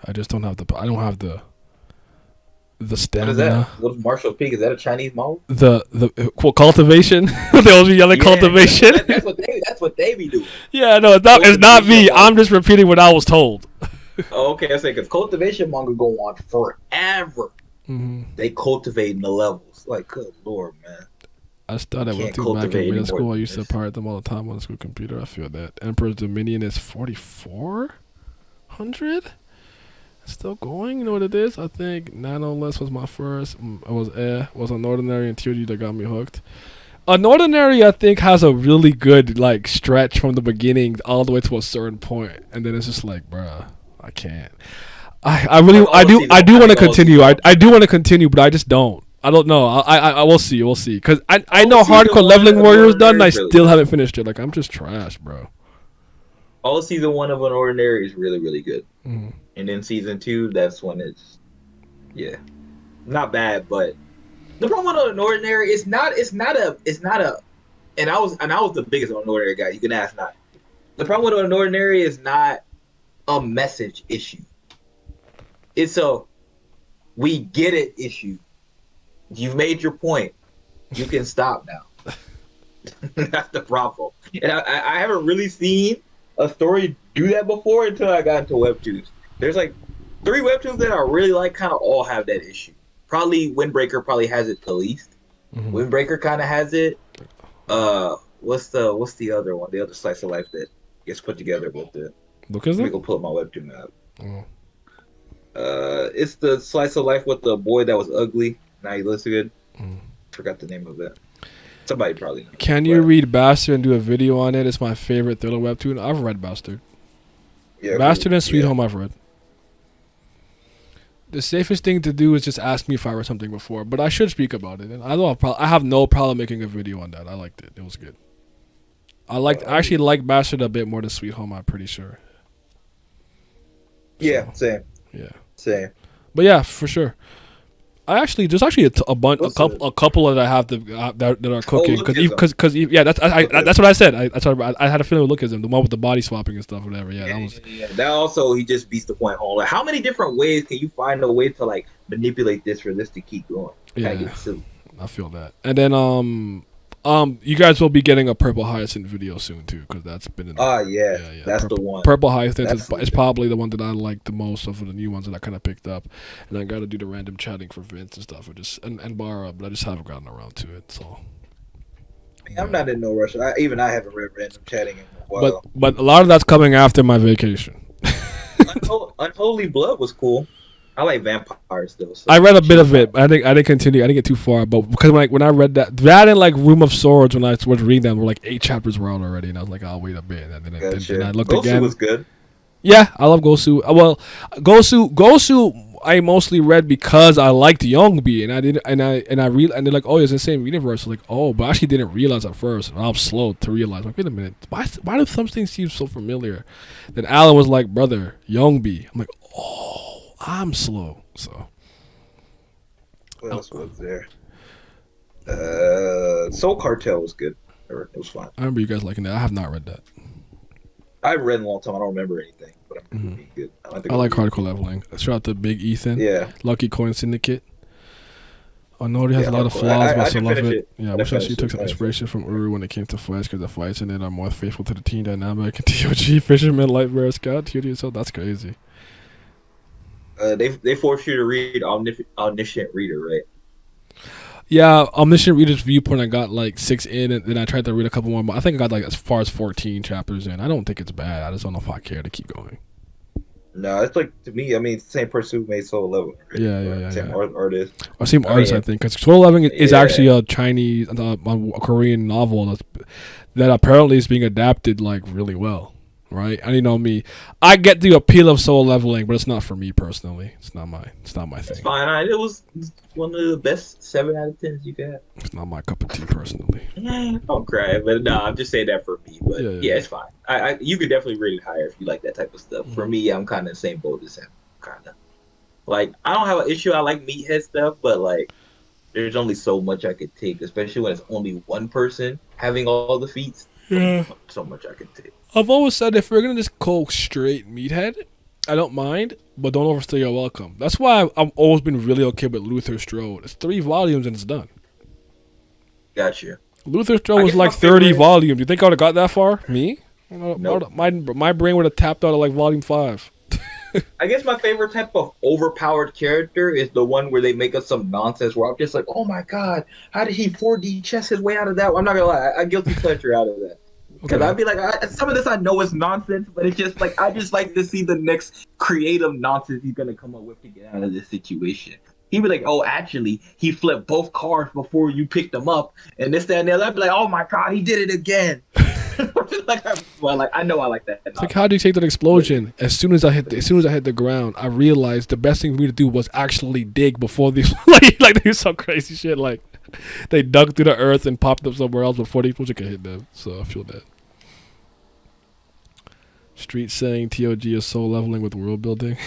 I just don't have the stamina. What is that? What is Marshall Peak? Is that a Chinese mall? The cultivation. They always be yelling cultivation. That's what they be doing. Yeah, no, it's not me. I'm just repeating what I was told. Oh, okay, I say because cultivation manga go on forever. Mm-hmm. They cultivate in the levels. Like, good lord, man. I started Can't Webtoon back cultivate in middle anymore school. I than used to this. pirate them all the time on the school computer. I feel that. Emperor's Dominion is 4,400. Still going. You know what it is? I think Nano Less was my first. It was an Ordinary and TOG that got me hooked. An Ordinary, I think, has a really good like stretch from the beginning all the way to a certain point, and then it's just like, bruh, I can't. I really I do want to continue. I do want to continue, but I just don't. I don't know. I will see. We'll see. Cause I know Hardcore Leveling Warrior is done. And I still haven't finished it. Like I'm just trash, bro. All season 1 of An Ordinary is really, really good. Mm-hmm. And then season 2, that's when it's not bad, but the problem with An Ordinary it's not a and I was the biggest An Ordinary guy. You can ask not. The problem with An Ordinary is not a message issue. It's a we get it issue. You've made your point. You can stop now. That's the problem. And I haven't really seen a story do that before until I got into Webtoons. There's like 3 Webtoons that I really like kind of all have that issue. Probably Windbreaker probably has it the least. Mm-hmm. Windbreaker kind of has it. What's the other one? The other slice of life that gets put together with it. Look at Let me it. go pull up my Webtoon app. Oh. It's the slice of life with the boy that was ugly. Now he looks good. Forgot the name of it. Somebody probably knows. Can you read Bastard and do a video on it? It's my favorite thriller webtoon. I've read Bastard. Yeah, Bastard and Sweet Home I've read. The safest thing to do is just ask me if I read something before, but I should speak about it. And I have no problem making a video on that. I liked it. It was good. I actually like Bastard a bit more than Sweet Home. I'm pretty sure. Yeah, same. Yeah. Same. But yeah, for sure. There's actually a couple that I have that are cooking because that's what I said. I had a feeling with Lookism, the one with the body swapping and stuff, whatever. Yeah, that also he just beats the point home. Like, how many different ways can you find a way to like manipulate this for this to keep going? Yeah, I feel that. And then You guys will be getting a Purple Hyacinth video soon too, because that's been in. Yeah, Yeah. that's the one. Purple Hyacinth That's is probably the one that I like the most of the new ones that I kind of picked up, and I got to do the random chatting for Vince and stuff, and Bara, but I just haven't gotten around to it. So. I'm not in no rush. I haven't read random chatting in a But while. a lot of that's coming after my vacation. Unholy Blood was cool. I like vampires though. So I read a bit of it. I didn't continue. I didn't get too far, but because when I read that and like Room of Swords, when I was reading them, were like 8 chapters were out already, and I was like, I'll wait a bit, and then I looked Gosu again. was good. Yeah, I love Gosu. Well, Gosu, I mostly read because I liked Youngbi, and I didn't, and they're like, oh, it's the same universe. I'm like, oh, but I actually didn't realize at first. And I was slow to realize. Like, wait a minute, why do some things seem so familiar? Then Alan was like, brother, Youngbi. I'm like, oh, I'm slow. So. What else was there? Soul Cartel was good. It was fun. I remember you guys liking that. I have not read that. I read in a long time. I don't remember anything, but I'm pretty good. I like hardcore leveling. Shout out to Big Ethan. Yeah. Lucky Coin Syndicate. I know it has a lot of flaws, but I still love it. Yeah, I wish I took some inspiration from Uru when it came to fights, because the fights in it are more faithful to the team dynamic. And TOG, Fisherman, Lightbearer, Scout, TOG, so that's crazy. They force you to read Omniscient Reader, right? Yeah, Omniscient Reader's Viewpoint, I got like 6 in, and then I tried to read a couple more, but I think I got like as far as 14 chapters in. I don't think it's bad. I just don't know if I care to keep going. No, it's like, to me, I mean, it's the same person who made Solo Leveling. Right? Yeah. Same artist. Or same artist, I think, because Solo Leveling is actually a Chinese, a Korean novel that apparently is being adapted like really well. Right, and you know me, I get the appeal of Solo Leveling, but it's not for me personally. It's not my thing. It's fine. It was one of the best 7 out of 10s you got. It's not my cup of tea personally. Don't cry, but no, I'm just saying that for me. But yeah, it's fine. You could definitely rate it higher if you like that type of stuff. For me, I'm kind of the same boat as him. Kind of like, I don't have an issue. I like meathead stuff, but like, there's only so much I could take, especially when it's only one person having all the feats. Yeah, so much I could take. I've always said if we're gonna just go straight meathead, I don't mind, but don't overstay your welcome. That's why I've always been really okay with Luther Strode. It's 3 volumes and it's done. Gotcha. Luther Strode was like 30 volumes. You think I would have got that far? Me? Nope. My brain would have tapped out at like volume 5. I guess my favorite type of overpowered character is the one where they make up some nonsense where I'm just like, oh my god, how did he 4D chess his way out of that? I'm not gonna lie, I guilty pleasure out of that. Because I'd be like, some of this I know is nonsense, but it's just like, I just like to see the next creative nonsense he's gonna come up with to get out of this situation. He'd be like, oh, actually, he flipped both cards before you picked them up, and this, that, and the other. I'd be like, oh my god, he did it again. I know I like that. It's like, how do you take that explosion? As soon as I hit the ground, I realized the best thing for me to do was actually dig before these like they do some crazy shit. Like they dug through the earth and popped up somewhere else before the explosion could hit them. So I feel that. Street saying TOG is soul leveling with world building.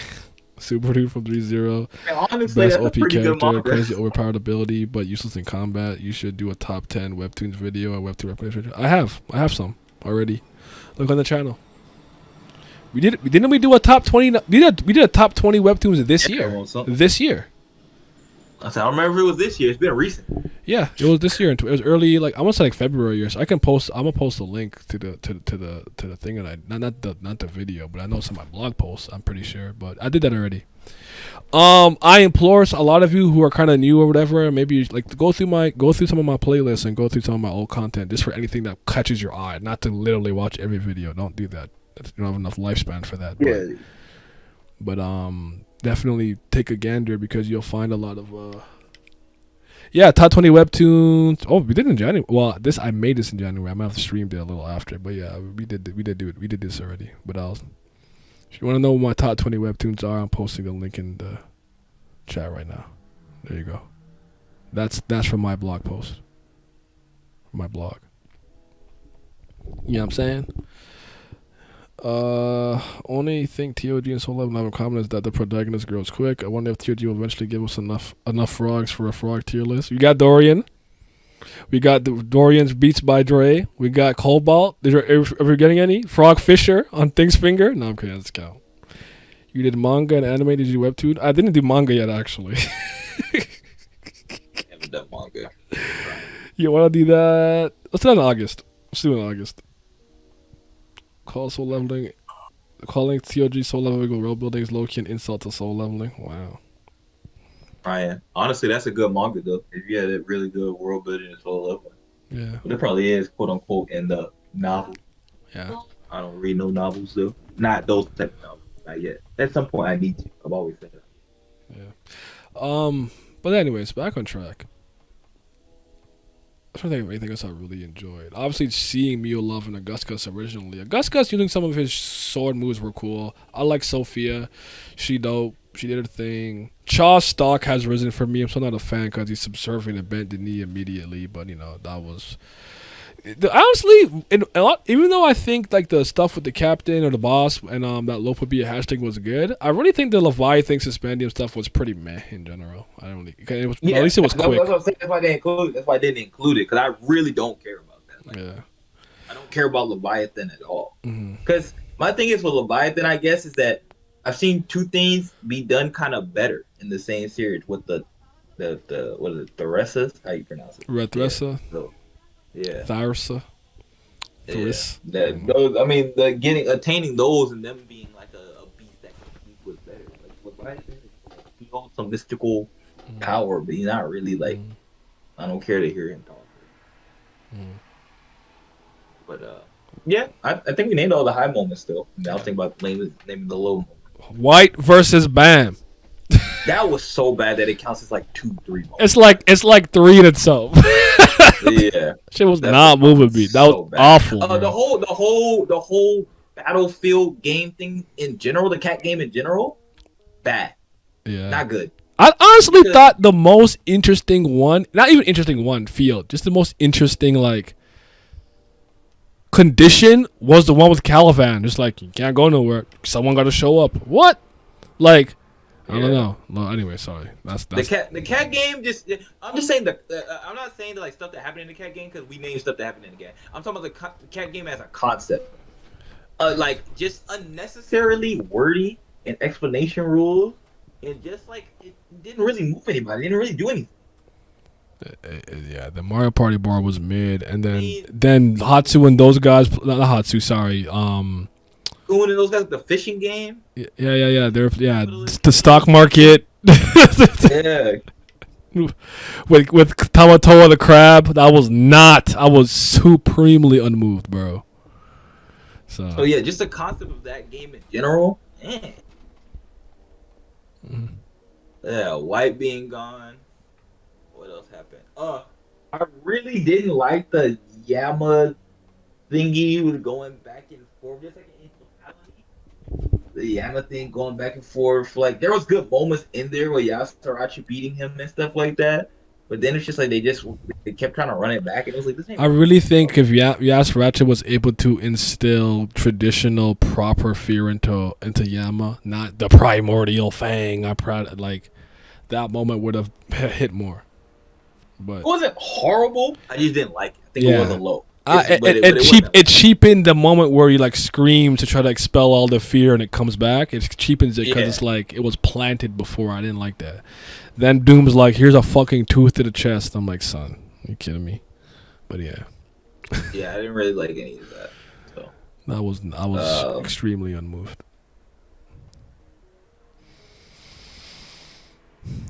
Super dude from 3-0. Honestly, best that's OP a pretty good character, manga. crazy overpowered ability, but useless in combat. You should do a top 10 Webtoons video or Webtoon representation. I have some already. Look on the channel. Didn't we do a top 20? We did a top 20 Webtoons this year. This year. I don't remember if it was this year. It's been recent. Yeah, it was this year. It was early, like I want to say like February or so. I'm gonna post a link to the thing that I not the video, but I know some of my blog posts. I'm pretty sure, but I did that already. I implore a lot of you who are kind of new or whatever, maybe like to go through some of my playlists and go through some of my old content just for anything that catches your eye. Not to literally watch every video. Don't do that. You don't have enough lifespan for that. Yeah. But definitely take a gander because you'll find a lot of top 20 Webtoons. Oh, we did it in January. Well, I made this in January. I might have streamed it a little after, but yeah, we did do it. We did this already. But if you want to know what my top 20 Webtoons are, I'm posting a link in the chat right now. There you go. That's from my blog post. My blog. You know what I'm saying? Only thing TOG and Soul Level have in common is that the protagonist grows quick. I wonder if TOG will eventually give us enough frogs for a frog tier list. We got Dorian. We got Dorian's Beats by Dre. We got Cobalt. Are we getting any? Frog Fisher on Thing's Finger. No, I'm kidding. That's count. You did manga and anime. Did you do Webtoon? I didn't do manga yet, actually. Haven't done manga. You want to do that? Let's do that in August. Let's do it in August. Call soul leveling. Calling T.O.G. soul leveling world building is low-key an insult to soul leveling. Wow. Ryan, honestly, that's a good manga though. If you had a really good world building and soul leveling, Yeah. but it probably is quote unquote in the novel. Yeah. I don't read no novels though. Not those type of novels. Not yet. At some point, I need to. I've always said that. Yeah. But anyways, back on track. I'm trying to think of anything else I really enjoyed. Obviously, seeing Mio Love and Augustus originally. Augustus using some of his sword moves were cool. I like Sophia. She dope. She did her thing. Chaw's stock has risen for me. I'm still not a fan because he's subservient and bent the knee immediately. But, that was... Honestly, even though I think like the stuff with the captain or the boss and that Lope would be a hashtag was good, I really think the Leviathan Suspendium stuff was pretty meh in general. I don't. It was, Yeah, at least it was that's quick. what I'm saying. That's why I didn't include it. That's why I didn't include it because I really don't care about that. Like, Yeah. I don't care about Leviathan at all. Mm-hmm. Because my thing is with Leviathan, I guess, is that I've seen two things be done kind of better in the same series with the what is it, Theresa? How you pronounce it? Rethressa, Yeah. Thyrsa, Thris. Those, I mean, attaining those and them being like a beast that can speak was better. Like Leviathan, he holds some mystical power, but he's not really like. I don't care to hear him talk. But yeah, I think we named all the high moments still. I was thinking about naming the low moments. White versus Bam. That was so bad that it counts as like 2-3 moments. It's like 3 in itself. Yeah, Shit was not moving me. That so was bad. awful. The whole Battlefield game thing in general, the cat game in general, bad. Yeah, Not good. I honestly thought the most interesting one, not even interesting one, field, just the most interesting like condition was the one with Caliban. Just like you can't go nowhere. Someone got to show up. What? Like I don't know. No, anyway, sorry. That's the cat game. I'm just saying I'm not saying that like stuff that happened in the cat game because we named stuff that happened in the game. I'm talking about the cat game as a concept. Like just unnecessarily wordy and explanation rules, and just like it didn't really move anybody. It didn't really do anything. Yeah, the Mario Party board was mid, and then Hatsu and those guys, not Hatsu, sorry, Going in those guys, the fishing game. Yeah. The stock market. Yeah. with Tamatoa the crab, I was supremely unmoved, bro. So yeah, just the concept of that game in general. Yeah, White being gone. What else happened? I really didn't like the Yama thingy with going back and forth, just like in totality. The Yama thing going back and forth, like there was good moments in there with Yasutarachi beating him and stuff like that. But then it's just like they kept trying to run it back, and it was like this ain't. I really think if Yasutarachi was able to instill traditional proper fear into Yama, not the primordial fang, like that moment would have hit more. But it wasn't horrible. I just didn't like it. I think it was a low. It cheapened the moment where you like scream to try to expel all the fear and it comes back. It cheapens it because it's like it was planted before. I didn't like that. Then Doom's like, here's a fucking tooth to the chest. I'm like, son, are you kidding me? But yeah. Yeah, I didn't really like any of that. So I was extremely unmoved.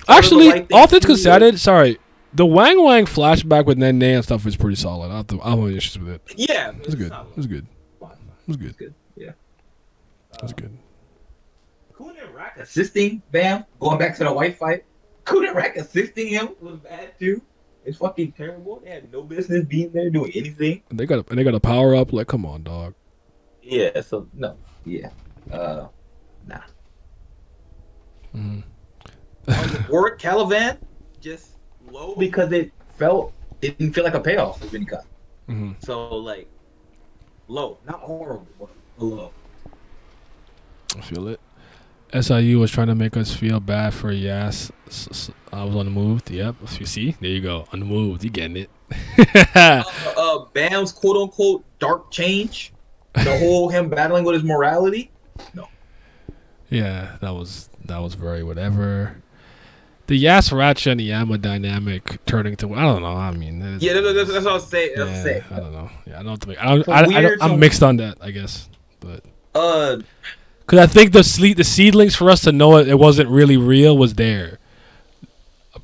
Actually, all things considered, sorry. The Wang Wang flashback with Nene and stuff was pretty solid. I don't have any issues with it. Yeah, it was good. It was good. It was good. Yeah, it was good. Kunin Rack assisting Bam, going back to the white fight. Kunin Rack assisting him was bad too. It's fucking terrible. They had no business being there doing anything. They got a power up. Like, come on, dog. Yeah. So no. Yeah. Nah. Work Caliban just low because it didn't feel like a payoff of any kind. So like low, not horrible, but low. I feel it. SIU was trying to make us feel bad for Yas. I was unmoved. Yep. You see, there you go. Unmoved. You getting it? Bam's quote unquote dark change. The whole him battling with his morality. No. Yeah, that was very whatever. The Yas Ratcha and the Yama dynamic turning to I don't know. I mean, Yeah, that's what I was saying. That's what I'm saying. I don't know. Yeah, I don't think Some weird. I'm mixed on that. I guess, but Uh, because I think the seedlings for us to know it wasn't really real was there.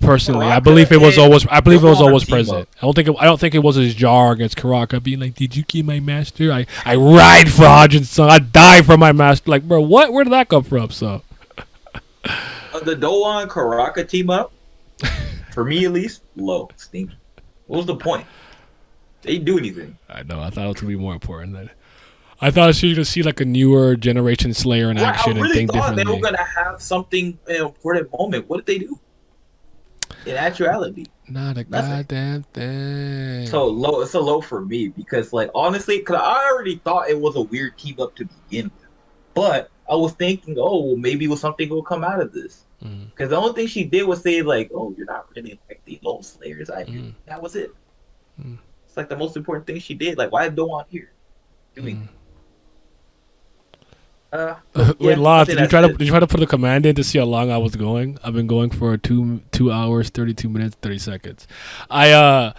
Personally, I believe it was always. I believe it was always present. I don't think it was his jar against Karaka being like, "Did you keep my master? I ride for Hajin's son. I die for my master." Like, bro, what? Where did that come from? So, the Doan Karaka team up, for me at least, low stinky. What was the point? They didn't do anything. I know. I thought it was gonna be more important than. I thought she was gonna see like a newer generation Slayer in action and think differently. They were gonna have something for that moment. What did they do? In actuality, not a goddamn thing. So low. It's a low for me because, like, honestly, because I already thought it was a weird team up to begin with, but I was thinking, oh, well, maybe something will come out of this. Because the only thing she did was say, like, oh, you're not really like the old Slayers. That was it. It's like the most important thing she did. Like, why Doan here doing? Wait, Lost, did you try to put a command in to see how long I was going? I've been going for 2 hours, 32 minutes, 30 seconds. I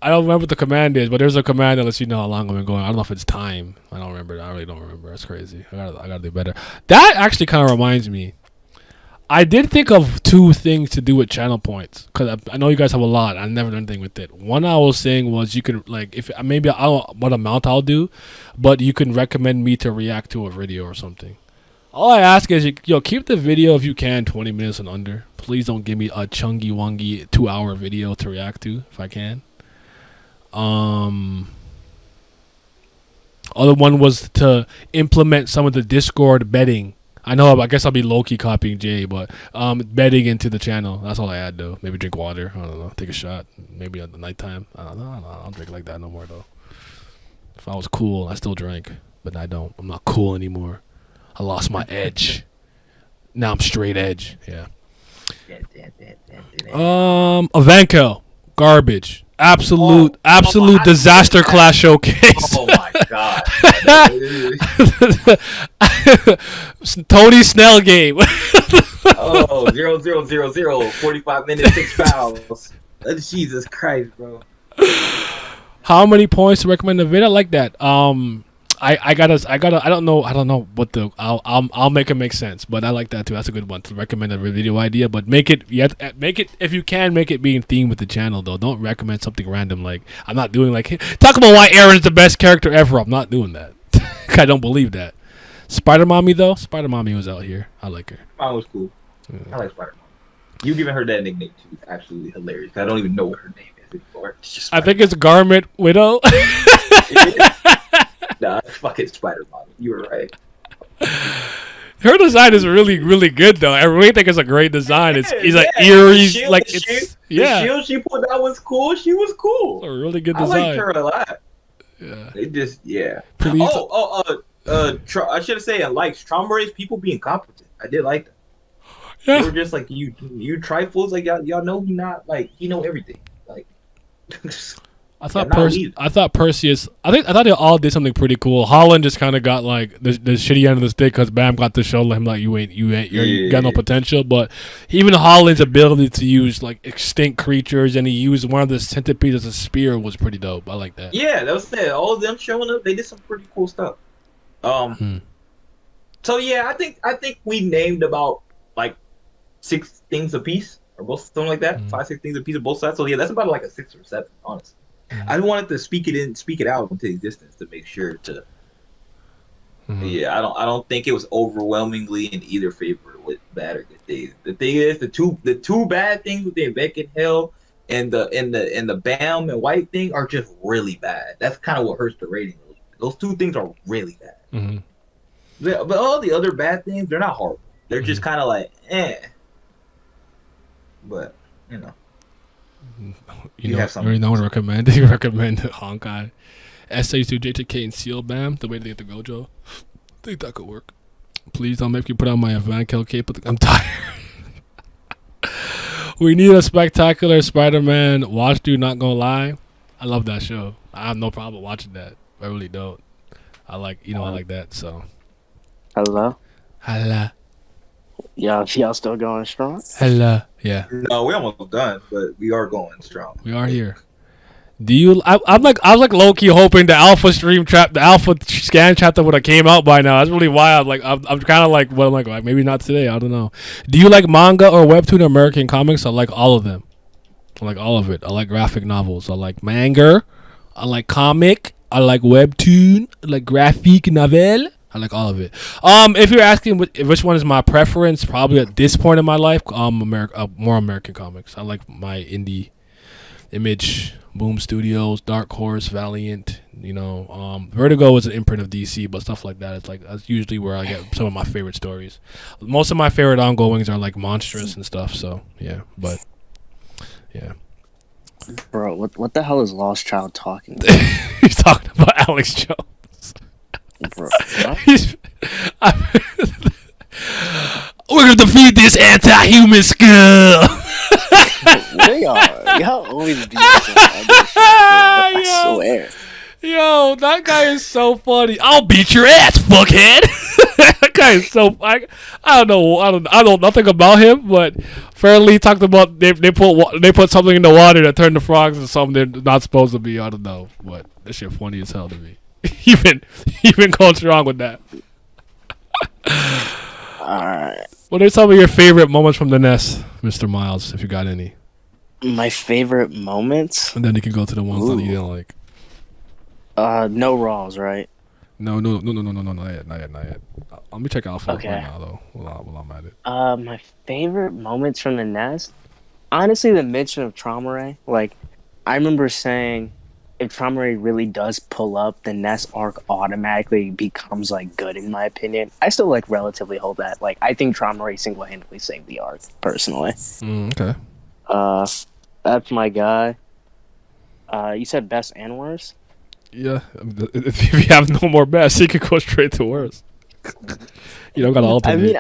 don't remember what the command is, but there's a command that lets you know how long I've been going. I don't know if it's time. I don't remember. I really don't remember. That's crazy. I gotta do better. That actually kind of reminds me. I did think of 2 things to do with channel points because I know you guys have a lot. I've never done anything with it. One I was saying was you could like if maybe I don't know what amount I'll do, but you can recommend me to react to a video or something. All I ask is keep the video if you can 20 minutes and under. Please don't give me a chungy wongy 2-hour video to react to if I can. Other one was to implement some of the Discord betting. I know. I guess I'll be low key copying Jay, but betting into the channel. That's all I add though. Maybe drink water. I don't know. Take a shot. Maybe at the nighttime. I don't know. I don't drink like that no more though. If I was cool, I still drank, but I don't. I'm not cool anymore. I lost my edge. Now I'm straight edge. Yeah. Evankel, garbage. Absolute disaster class showcase. Oh my god. Tony Snell game. 0-0-0-0, 45 minutes, 6 fouls. Jesus Christ, bro. How many points to recommend the video? I like that. I don't know what I'll make it make sense, but I like that too. That's a good one to recommend a video idea, but make it if you can make it be in theme with the channel though. Don't recommend something random like I'm not doing like talk about why Aaron's the best character ever. I'm not doing that. I don't believe that. Spider Mommy though, Spider Mommy was out here. I like her. Mine was cool. Yeah. I like Spider Mommy. You giving her that nickname too is absolutely hilarious. I don't even know what her name is anymore. I think it's Garment Widow. Nah, it's fucking Spider Mommy. You were right. Her design is really, really good though. I really think it's a great design. It's like eerie, like it's the shield she put out was cool. She was cool. A really good design. I liked her a lot. Yeah. It just Please. I should have said likes Trauma Race people being competent. I did like that. Yeah. They were just like you trifles like y'all know he not like he know everything. Like I thought Perseus. I thought they all did something pretty cool. Holland just kind of got like the shitty end of the stick because Bam got to show him like you got no potential. But even Holland's ability to use like extinct creatures and he used one of the centipedes as a spear was pretty dope. I like that. Yeah, that was it. All of them showing up, they did some pretty cool stuff. So yeah, I think we named about like 6 things a piece or both something like that. 5-6 things a piece of both sides. So yeah, that's about like a 6 or 7, honestly. I wanted to speak it out into existence to make sure to. Yeah, I don't think it was overwhelmingly in either favor with bad or good days. The thing is, the two bad things with the Beck and Hell and the Bam and White thing are just really bad. That's kind of what hurts the rating. Those 2 things are really bad. But all the other bad things, they're not horrible. They're just kind of like But you know. You already know what to recommend. You recommend Honkai, SA2, JTK, and Seal Bam. The way they get the Gojo. I think that could work. Please don't make me put on my Evankel cape. I'm tired. We need a spectacular Spider-Man watch. Dude, not gonna lie, I love that show. I have no problem watching that. I really don't. I like I like that. So. Hello. Y'all still going strong? Hello. Yeah, No, we're almost done, but we are going strong. we are here. Do you? I was like low key hoping the the alpha scan chapter would have came out by now. That's really wild. Like I'm kind of like, well, I'm like maybe not today. I don't know. Do you like manga or webtoon or American comics? I like all of them. I like all of it. I like graphic novels. I like manga. I like comic. I like webtoon. I like graphic novel. I like all of it. If you're asking which one is my preference, probably at this point in my life, more American comics. I like my indie Image, Boom Studios, Dark Horse, Valiant. Vertigo is an imprint of DC, but stuff like that. It's like that's usually where I get some of my favorite stories. Most of my favorite ongoings are like monstrous and stuff. So yeah, but yeah. Bro, what the hell is Lost Child talking about? He's talking about Alex Jones. Bro, what? We're gonna defeat this anti-human skull. Y'all always do some other shit, bro. I swear. Yo, that guy is so funny. I'll beat your ass, fuckhead. That guy is so. I don't know. I know nothing about him, but Fairly talked about they put something in the water that turned the frogs into something they're not supposed to be. I don't know, but that shit funny as hell to me. Even going strong with that. Alright. What are some of your favorite moments from the nest, Mr. Miles, if you got any? My favorite moments? And then you can go to the ones that you didn't like. No Raws, right? No, not yet. Let me check Alpha Okay. right now, though, while I'm at it. My favorite moments from the nest? Honestly, the mention of Trauma Ray. Like, I remember saying, if Trauma Ray really does pull up, the nest arc automatically becomes, like, good, in my opinion. I still, like, relatively hold that. Like, I think Trauma Ray single-handedly saved the arc, personally. Okay. That's my guy. You said best and worst? Yeah, I mean, if you have no more best, you could go straight to worst. You don't gotta alternate. I mean,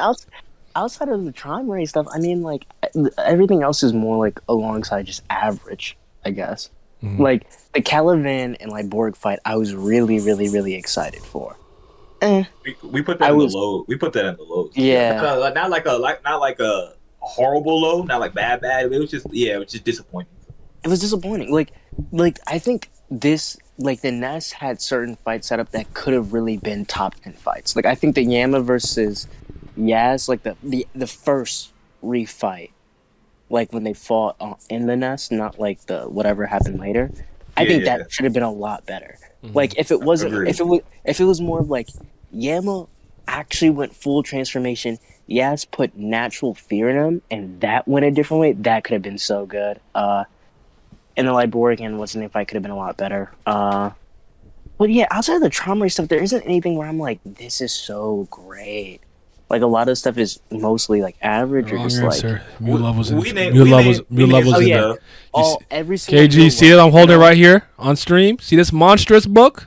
outside of the Trauma Ray stuff, I mean, like, everything else is more, like, alongside just average, I guess. Mhm. Like, the Caliban and, like, Borg fight, I was really, really, really excited for. We put that in the low. We put that in the lows. Yeah. Not like a horrible low. Not like bad. It was just disappointing. It was disappointing. Like I think this, like, the Nest had certain fights set up that could have really been top 10 fights. Like, I think the Yama versus Yaz, like the first refight, like when they fought in the Nest, not like the whatever happened later. I think that should have been a lot better. Mhm. Like, if it wasn't, if it was more of like Yama actually went full transformation, Yaz put natural fear in him, and that went a different way, that could have been so good. And the Liborg and what's the name fight could have been a lot better. But yeah, outside of the Trauma stuff, there isn't anything where I'm like, this is so great. Like, a lot of stuff is mostly like average or just like. Mew Love was in. Every single KG, see it? I'm holding it right here on stream. See this monstrous book?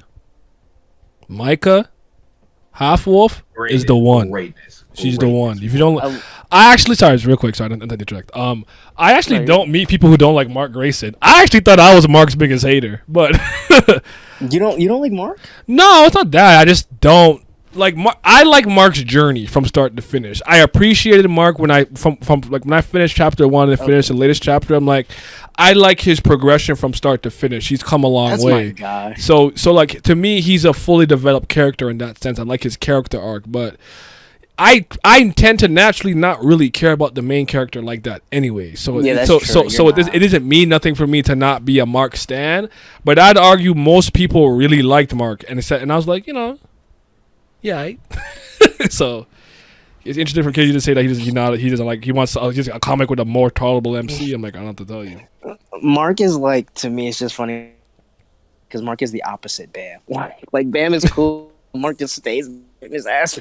Micah, Half Wolf is the one. She's the one. If you don't, I actually real quick. Sorry, I didn't interject. I actually don't meet people who don't like Mark Grayson. I actually thought I was Mark's biggest hater, but you don't like Mark? No, it's not that. I just don't like. I like Mark's journey from start to finish. I appreciated Mark when I when I finished chapter 1 and finished the latest chapter. I'm like, I like his progression from start to finish. He's come a long way. That's my guy. So like, to me, he's a fully developed character in that sense. I like his character arc, but I tend to naturally not really care about the main character like that anyway. So yeah, it doesn't mean nothing for me to not be a Mark stan. But I'd argue most people really liked Mark, and I was like, yeah. So it's interesting for KG to say that he wants just a comic with a more tolerable MC. I'm like, I don't have to tell you. Mark is like, to me, it's just funny because Mark is the opposite Bam. Like, Bam is cool. Mark just stays in his ass.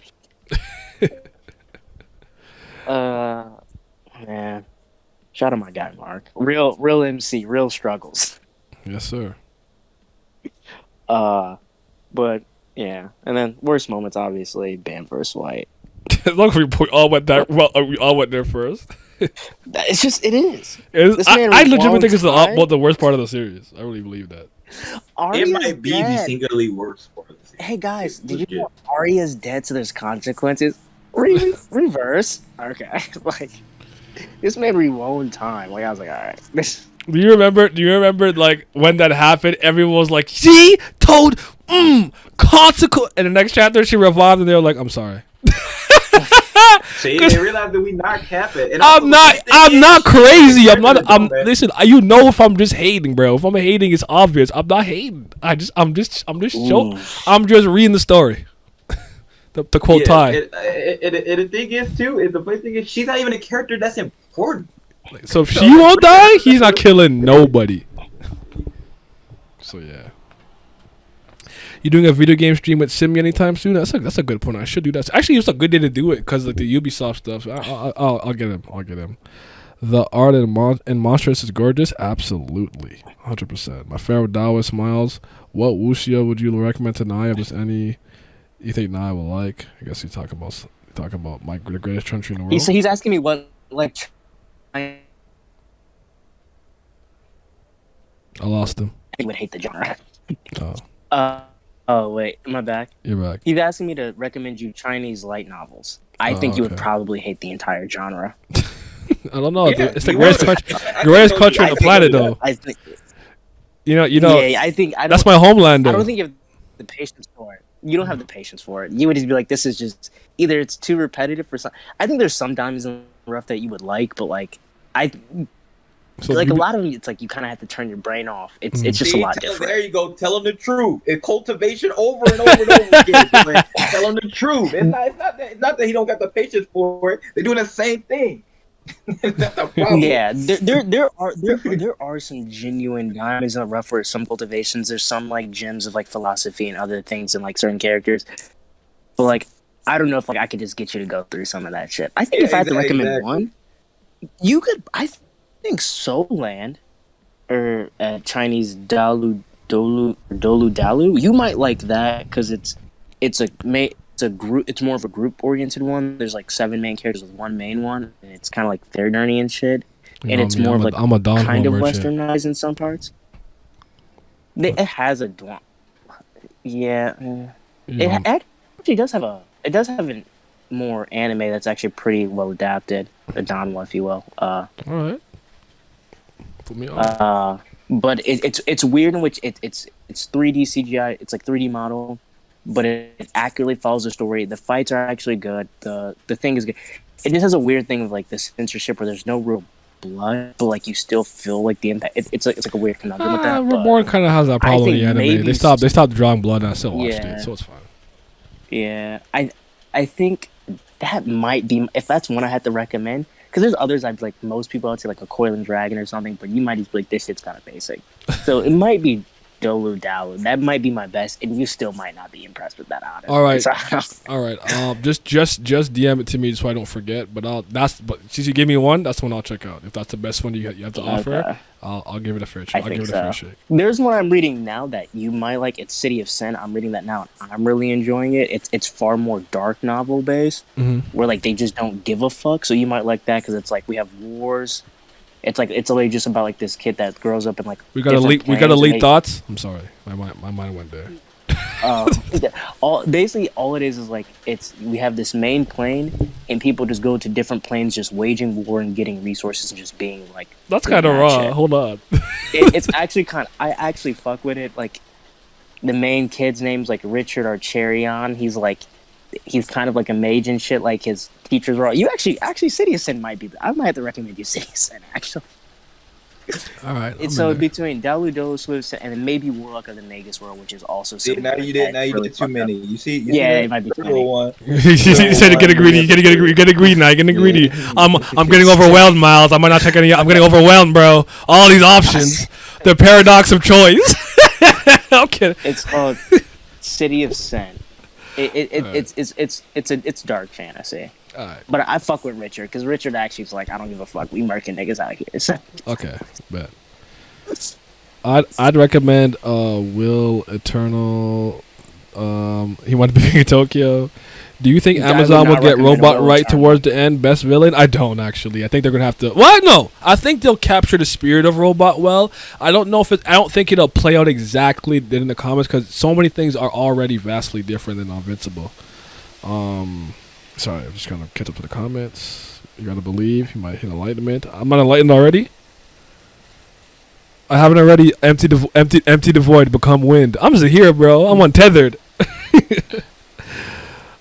Man, shout out my guy Mark. Real MC, real struggles. Yes, sir. But yeah, and then worst moments, obviously, Bam versus White. As long as we all went there, we all went there first. It's just, it is. I legitimately think it's the worst part of the series. I really believe that. It might be the singularly worst part of the series. Hey guys, did you know Arya's dead, so there's consequences? Reverse. Okay. Like this made me rewind time. Like I was like, all right. This Do you remember? Do you remember like when that happened? Everyone was like, "She told consequence." And the next chapter, she revived, and they were like, "I'm sorry." See, 'Cause they realized that we not capping. And I'm also, the not. funny thing I'm is, not she didn't crazy. even I'm not. character I'm. development. Listen. You know if I'm just hating, bro. If I'm hating, it's obvious. I'm not hating. I'm just ooh. I'm just reading the story. The quote Yeah, Ty. and the thing is too, is the funny thing is she's not even a character that's important. So if So she like, won't bring her die, to the he's not next killing level. nobody. So yeah. You doing a video game stream with Simi anytime soon? That's a good point. I should do that. Actually, it's a good day to do it because like the Ubisoft stuff. So I'll get him. I'll get him. The art in Monstrous is gorgeous. Absolutely, 100%. My favorite Daoist Miles. What wuxia would you recommend to Nai? If there's any you think Nai will like? I guess he's talking about the greatest country in the world. He's asking me what like I I lost him. would hate the genre. Oh, Oh wait, am I back? you're back. He's asking me to recommend you Chinese light novels. I Oh, think you would okay. probably hate the entire genre. I don't know. Yeah, It's the you greatest would. country, I greatest can country tell on you- the planet, I can tell though. I think. You know. Yeah, I think I don't. That's my homeland, I though. don't think you have the patience for it. You don't have the patience for it. You would just be like, this is just either it's too repetitive for some. I think there's some diamonds in the rough that you would like, but like I So like you a be- lot of them, it's like you kind of have to turn your brain off. It's Mhm. it's just a See, lot there different. you go. Tell them the truth. It's cultivation over and over and over again. Like, tell them the truth. It's not that he don't got the patience for it. They're doing the same thing. That's the problem. Yeah, there are some genuine diamonds in the rough for some cultivations. There's some like gems of like philosophy and other things and like certain characters. But like I don't know if like I could just get you to go through some of that shit. I think Yeah, if I had to recommend exactly. one, you could. I think Soul Land or Chinese Dalu Dalu. You might like that because it's a group. It's more of a group oriented one. There's like 7 main characters with one main one, and it's kind of like fair journey and shit. You And know it's me, more of like I'm a Don kind of merchant. westernized in some parts. It has a yeah. You It know, actually does have a more anime that's actually pretty well adapted, a Donwa, if you will. all right. Put me on. But it's weird in which it's 3D CGI. It's like 3D model, but it accurately follows the story. The fights are actually good. The thing is good. It just has a weird thing of like the censorship where there's no real blood, but like you still feel like the impact. It's like a weird conundrum with that. But Reborn kind of has that problem in think the anime. maybe- They stopped drawing blood, and I still watched Yeah. it, so it's fine. yeah, I think that might be if that's one I had to recommend. Because there's others I'd like most people I'd say like a Coiling Dragon or something, but you might just be like this shit's kind of basic. So it might be Dolu Dalu. That might be my best, and you still might not be impressed with that. Honestly. All right. So, All right. Just DM it to me so I don't forget. But since you gave me one, that's the one I'll check out. If that's the best one you have to offer, Okay. I'll give it a fair I shake. I'll think give it a fair so. shake. There's one I'm reading now that you might like. It's City of Sin. I'm reading that now. And I'm really enjoying it. It's far more dark novel based, where like they just don't give a fuck. So you might like that because it's like we have wars. It's like it's literally just about like this kid that grows up in like We got different elite planets, and thoughts. I'm sorry, my mind went there. all it is like we have this main plane and people just go to different planes just waging war and getting resources and just being like That's doing kind of that raw. shit. Hold on. It's actually I actually fuck with it. Like the main kid's name's like Richard Archerion. He's kind of like a mage and shit. Like his teachers are all you actually City of Sin might be I might have to recommend you City of Sin actually. All right. It's so between Dalu Dolu Swift and then maybe Warlock of the Magus World, which is also See, something now like you that. did. Now you Really did too fucked up. many. You see? Yeah, that it might be too little many. one. you said you getting greedy. You getting greedy now. You're getting greedy. I'm getting overwhelmed, Miles. I might not take any. I'm getting overwhelmed, bro. All these options. The paradox of choice. I'm kidding. It's called City of Sin. It's dark fantasy. All right. But I fuck with Richard because Richard actually is like, I don't give a fuck. We murking niggas out here. So, Okay. Bet. I'd recommend Will Eternal. He wanted to be in Tokyo. Do you think I would Amazon will not get recommend Robot Will right Eternal. towards the end? Best villain? I don't actually. I think they're gonna have to. What? No. I think they'll capture the spirit of Robot well. I don't know if it. I don't think it'll play out exactly in the comics because so many things are already vastly different than Invincible. Sorry, I'm just gonna catch up to the comments. You gotta believe you might hit enlightenment. I'm not enlightened already. I haven't already empty the void, become wind. I'm just here, bro. I'm untethered.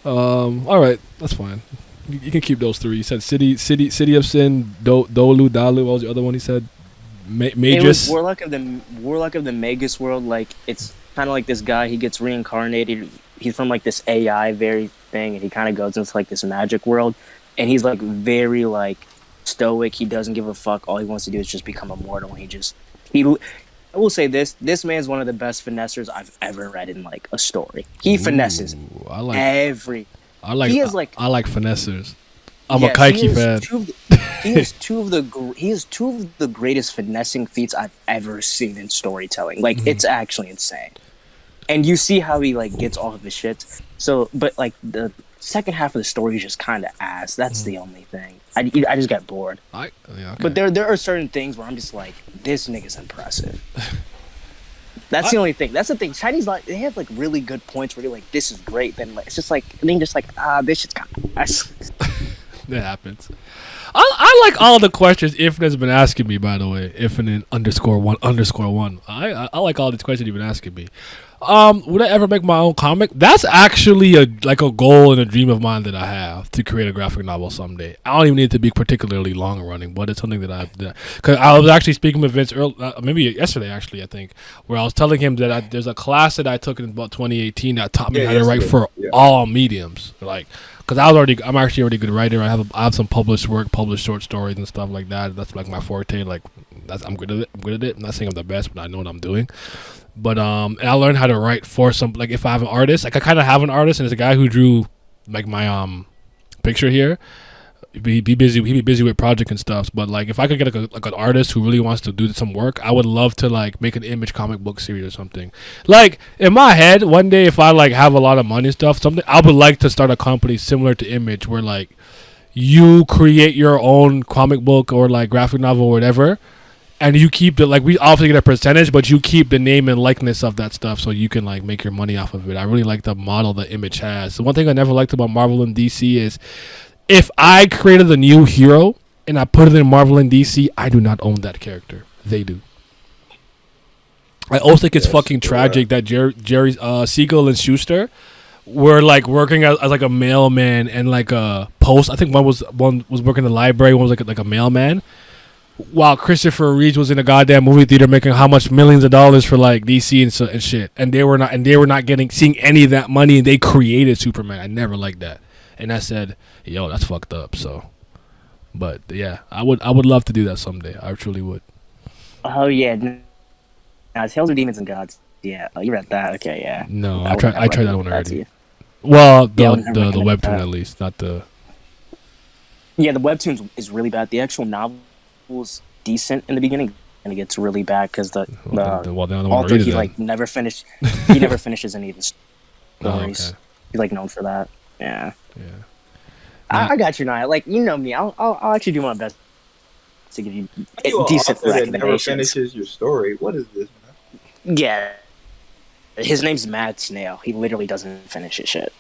All right, that's fine. You can keep those three. You said city of sin, Dolu, Dalu. What was the other one? He said It was Magus. Warlock of the Magus world. Like it's kind of like this guy. He gets reincarnated. He's from like this AI very thing, and he kind of goes into like this magic world. And he's like very like stoic. He doesn't give a fuck. All he wants to do is just become immortal. He. I will say this: this man's one of the best finessers I've ever read in like a story. He finesses Ooh, I like every. I like He is like I like finessers. I'm a yes, Kaiki fan. He has two of the greatest finessing feats I've ever seen in storytelling. Like it's actually insane. And you see how he like gets off of his shit. So, but like the second half of the story is just kind of ass. That's the only thing. I just got bored. Yeah, okay. But there are certain things where I'm just like, this nigga's impressive. That's the only thing. That's the thing. Chinese like they have like really good points where you're like, this is great. Then like, it's just like then just like this shit's kind of ass. That happens. I like all the questions Infinite's been asking me. By the way, Infinite _1_1. I like all these questions you've been asking me. Would I ever make my own comic? That's actually a goal and a dream of mine that I have to create a graphic novel someday. I don't even need it to be particularly long running, but it's something that because I was actually speaking with Vince maybe yesterday actually I think, where I was telling him that there's a class that I took in about 2018 that taught me how to write for all mediums, like. Because I'm actually already a good writer. I have some published work, published short stories and stuff like that. That's like my forte. Like I'm good at it. I'm not saying I'm the best, but I know what I'm doing. But and I learned how to write for some. Like if I have an artist, like I kind of have an artist, and it's a guy who drew like my picture here. He'd be busy with project and stuff. But like if I could get like an artist who really wants to do some work, I would love to like make an Image comic book series or something. Like in my head, one day if I like have a lot of money and stuff, something I would like to start a company similar to Image, where like you create your own comic book or like graphic novel or whatever, and you keep the like we obviously get a percentage, but you keep the name and likeness of that stuff so you can like make your money off of it. I really like the model that Image has. The one thing I never liked about Marvel and DC is, if I created a new hero and I put it in Marvel and DC, I do not own that character. They do. I also think it's fucking tragic that Jerry Siegel and Schuster were like working as like a mailman and like a post. I think one was working in the library, one was like a mailman. While Christopher Reeves was in a goddamn movie theater making how much millions of dollars for like DC and shit, and they were not seeing any of that money, and they created Superman. I never liked that. And I said, yo, that's fucked up. So, but yeah, I would love to do that someday. I truly would. Oh yeah, now Tales of Demons and Gods. Yeah, you read that? Okay, yeah. No, I tried that one already. Well, the webtoon at least, not the. Yeah, the webtoon is really bad. The actual novel's decent in the beginning, and it gets really bad because the author he like never finished. He never finishes any of the stories. Oh, okay. He's like known for that. Yeah. Yeah. I got you, Naya. Like, you know me. I'll actually do my best to give you decent recommendations. That never recommendations. finishes your story. What is this, man? Yeah. His name's Mad Snail. He literally doesn't finish his shit.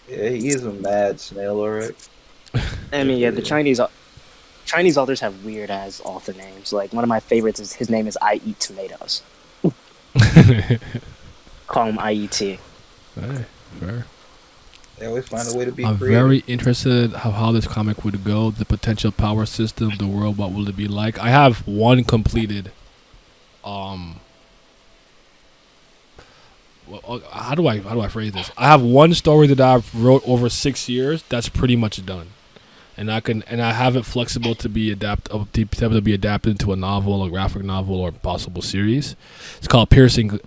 Yeah, he is a mad snail, alright. I mean, yeah, the Chinese authors have weird ass author names. Like one of my favorites is his name is I Eat Tomatoes. Call him IET. Hey, fair. They always find a way to be I'm creative. very interested how this comic would go, the potential power system, the world, what will it be like. I have one completed how do I phrase this? I have one story that I've wrote over 6 years that's pretty much done. And I have it flexible to be adapted into a novel, a graphic novel, or possible series. It's called Piercing.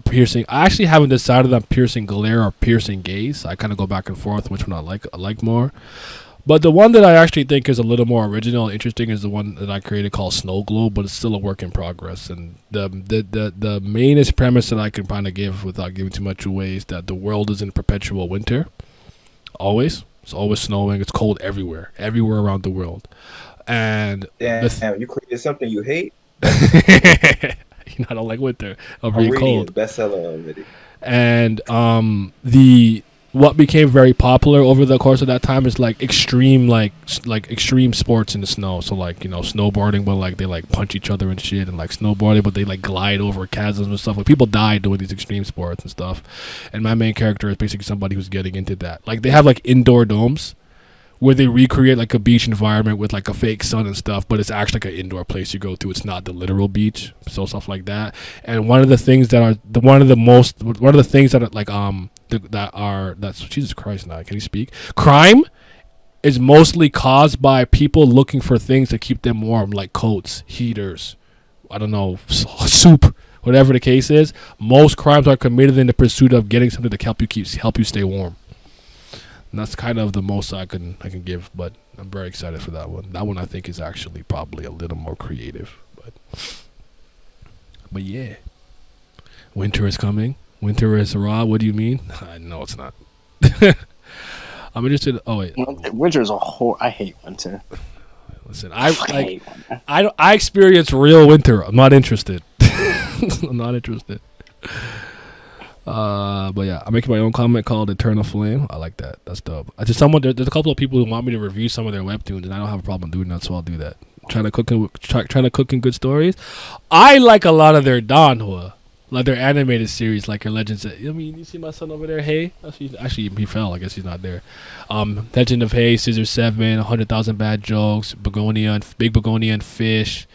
I actually haven't decided on Piercing Glare or Piercing Gaze. I kind of go back and forth which one I like more. But the one that I actually think is a little more original and interesting is the one that I created called Snow Globe, but it's still a work in progress. And the mainest premise that I can kind of give without giving too much away is that the world is in perpetual winter, always. It's always snowing. It's cold everywhere around the world. And damn, you created something you hate? I don't like winter. I'm reading cold. it, bestseller already. And the what became very popular over the course of that time is like extreme extreme sports in the snow. So like, you know, snowboarding, but like they like punch each other and shit, and like snowboarding, but they like glide over chasms and stuff. Like people died doing these extreme sports and stuff. And my main character is basically somebody who's getting into that. Like they have like indoor domes where they recreate like a beach environment with like a fake sun and stuff, but it's actually like an indoor place you go to. It's not the literal beach, so stuff like that. And one of the things that are one of the things that are like that's Jesus Christ, now can you speak? Crime is mostly caused by people looking for things to keep them warm, like coats, heaters, I don't know, soup, whatever the case is. Most crimes are committed in the pursuit of getting something to help you stay warm. And that's kind of the most I can give, but I'm very excited for that one. That one I think is actually probably a little more creative, but yeah, winter is coming. Winter is raw. What do you mean? No, it's not. I'm interested. Oh wait, Winter is a whole. I hate winter. Listen, I experience real winter. I'm not interested. I'm not interested. But yeah, I'm making my own comment called Eternal Flame. I like that. That's dope. There's a couple of people who want me to review some of their webtoons, and I don't have a problem doing that, so I'll do that. Trying to cook in good stories. I like a lot of their danhua, like their animated series, like your Legends. I mean, you see my son over there, Hey. Actually, he fell. I guess he's not there. Legend of Hey, Scissor 7, 100,000 Bad Jokes, Big Begonia and Fish.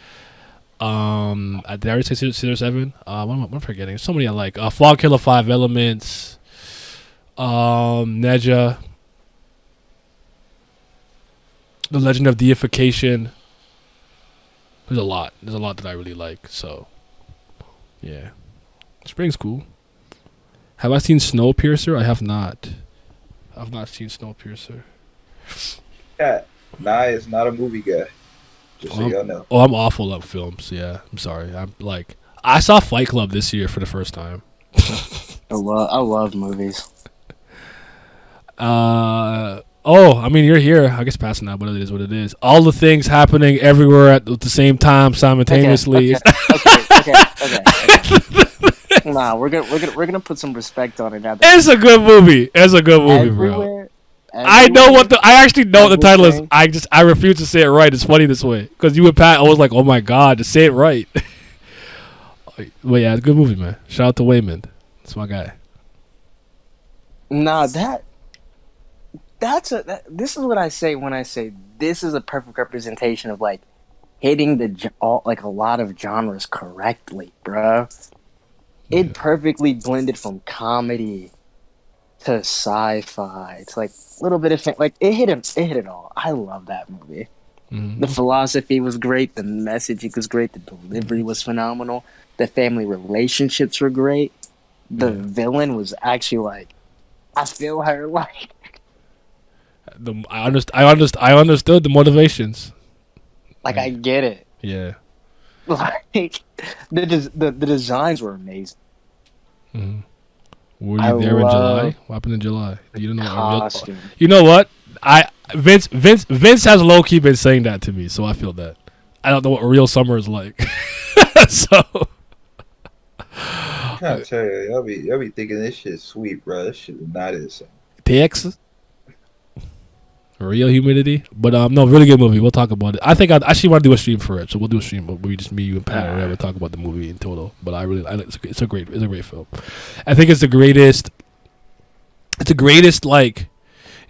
Did I already say Scissor 7? What am I forgetting? There's so many I like. Fog Killer 5 Elements. Neja. The Legend of Deification. There's a lot. There's a lot that I really like. So, yeah. Spring's cool. Have I seen Snowpiercer? I have not. I've not seen Snowpiercer. Yeah, nah, it's not a movie guy. Just so y'all know. Oh, I'm awful at films. Yeah, I'm sorry. I saw Fight Club this year for the first time. I love movies. Oh, I mean, you're here. I guess passing out, but it is what it is. All the things happening everywhere at the same time, simultaneously. Okay. Nah, we're gonna put some respect on it now. It's a good movie. It's a good movie, bro. I actually know what the title is. I refuse to say it right. It's funny this way because you and Pat, I was like, oh my god, just say it right. But yeah, it's a good movie, man. Shout out to Wayman. That's my guy. Nah, this is what I say when I say this is a perfect representation of like hitting like a lot of genres correctly, bro. It perfectly blended from comedy to sci-fi. It's like a little bit of like it hit it all. I love that movie. Mm-hmm. The philosophy was great. The messaging was great. The delivery was phenomenal. The family relationships were great. The villain was actually like, I feel her like. I understood the motivations. Like I get it. Yeah. Like the designs were amazing. Mm-hmm. Were you there in July? What happened in July? You don't know. Costume. You know what? Vince has low key been saying that to me, so I feel that. I don't know what real summer is like. So I'm trying to tell you, y'all be thinking this shit's sweet, bro. This shit is not it. Texas. Real humidity, but no, really good movie. We'll talk about it. I think I actually want to do a stream for it, so we'll do a stream. But we just me, you, and Pat, or whatever, talk about the movie in total. But it's a great film. I think it's the greatest. It's the greatest like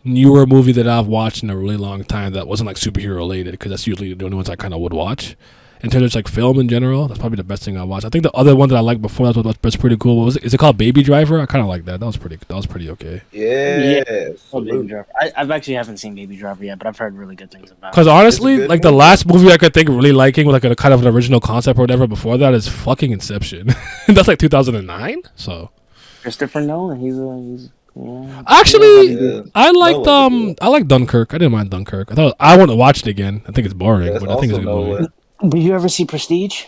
newer movie that I've watched in a really long time that wasn't like superhero related, because that's usually the only ones I kind of would watch. In terms of like film in general, that's probably the best thing I watched. I think the other one that I liked before that's pretty cool. What was it? Is it called Baby Driver? I kind of like that. That was pretty okay. Yeah. Baby Driver. I've actually haven't seen Baby Driver yet, but I've heard really good things about it. Because honestly, like the last movie I could think of really liking with like a kind of an original concept or whatever before that is fucking Inception. That's like 2009. So Christopher Nolan, he's yeah. Actually, I like Dunkirk. I didn't mind Dunkirk. I want to watch it again. I think it's boring, but I think it's a good movie. Did you ever see Prestige?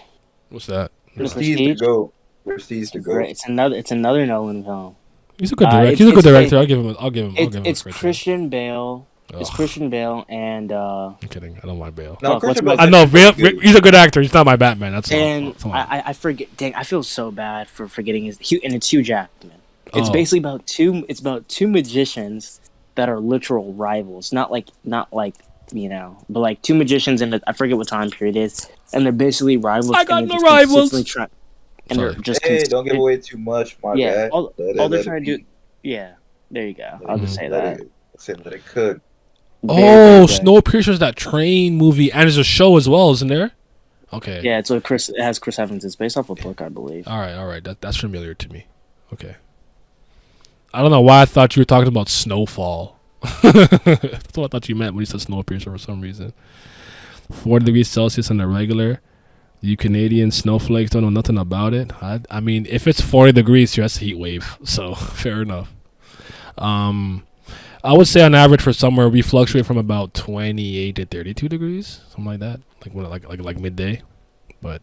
What's that? Prestige to go. Prestige to go. It's another Nolan film. He's a good director. He's a good director. I'll give him. It's Christian Bale. It's Christian Bale and. I'm kidding. I don't mind Bale. No, Christian Bale. I know Bale. He's a good actor. He's not my Batman. That's all. And I forget. Dang, I feel so bad for forgetting his. And it's Hugh Jackman. It's Oh, basically about two. It's about two magicians that are literal rivals. Not like but like two magicians in I forget what time period it is, and they're basically rivals, I and got they're no just consistently rivals. trying, and they're Sorry. just Hey, don't give consistent. away too much. My Yeah, bad. all they're Let it trying to do. be. Yeah, there you go. Let I'll it just Mhm. say let that. it say let it cook. Very very Oh, good. Snowpiercer's that train movie, and there's a show as well, isn't there? Okay. Yeah, so it has Chris Evans. It's based off a book, I believe. All right. That's familiar to me. Okay. I don't know why I thought you were talking about Snowfall. That's what I thought you meant when you said Snowpiercer for some reason. 40 degrees Celsius on the regular. You Canadian snowflakes don't know nothing about it. I mean, if it's 40 degrees here, that's a heat wave. So fair enough. I would say on average for summer we fluctuate from about 28 to 32 degrees, something like that, like midday. But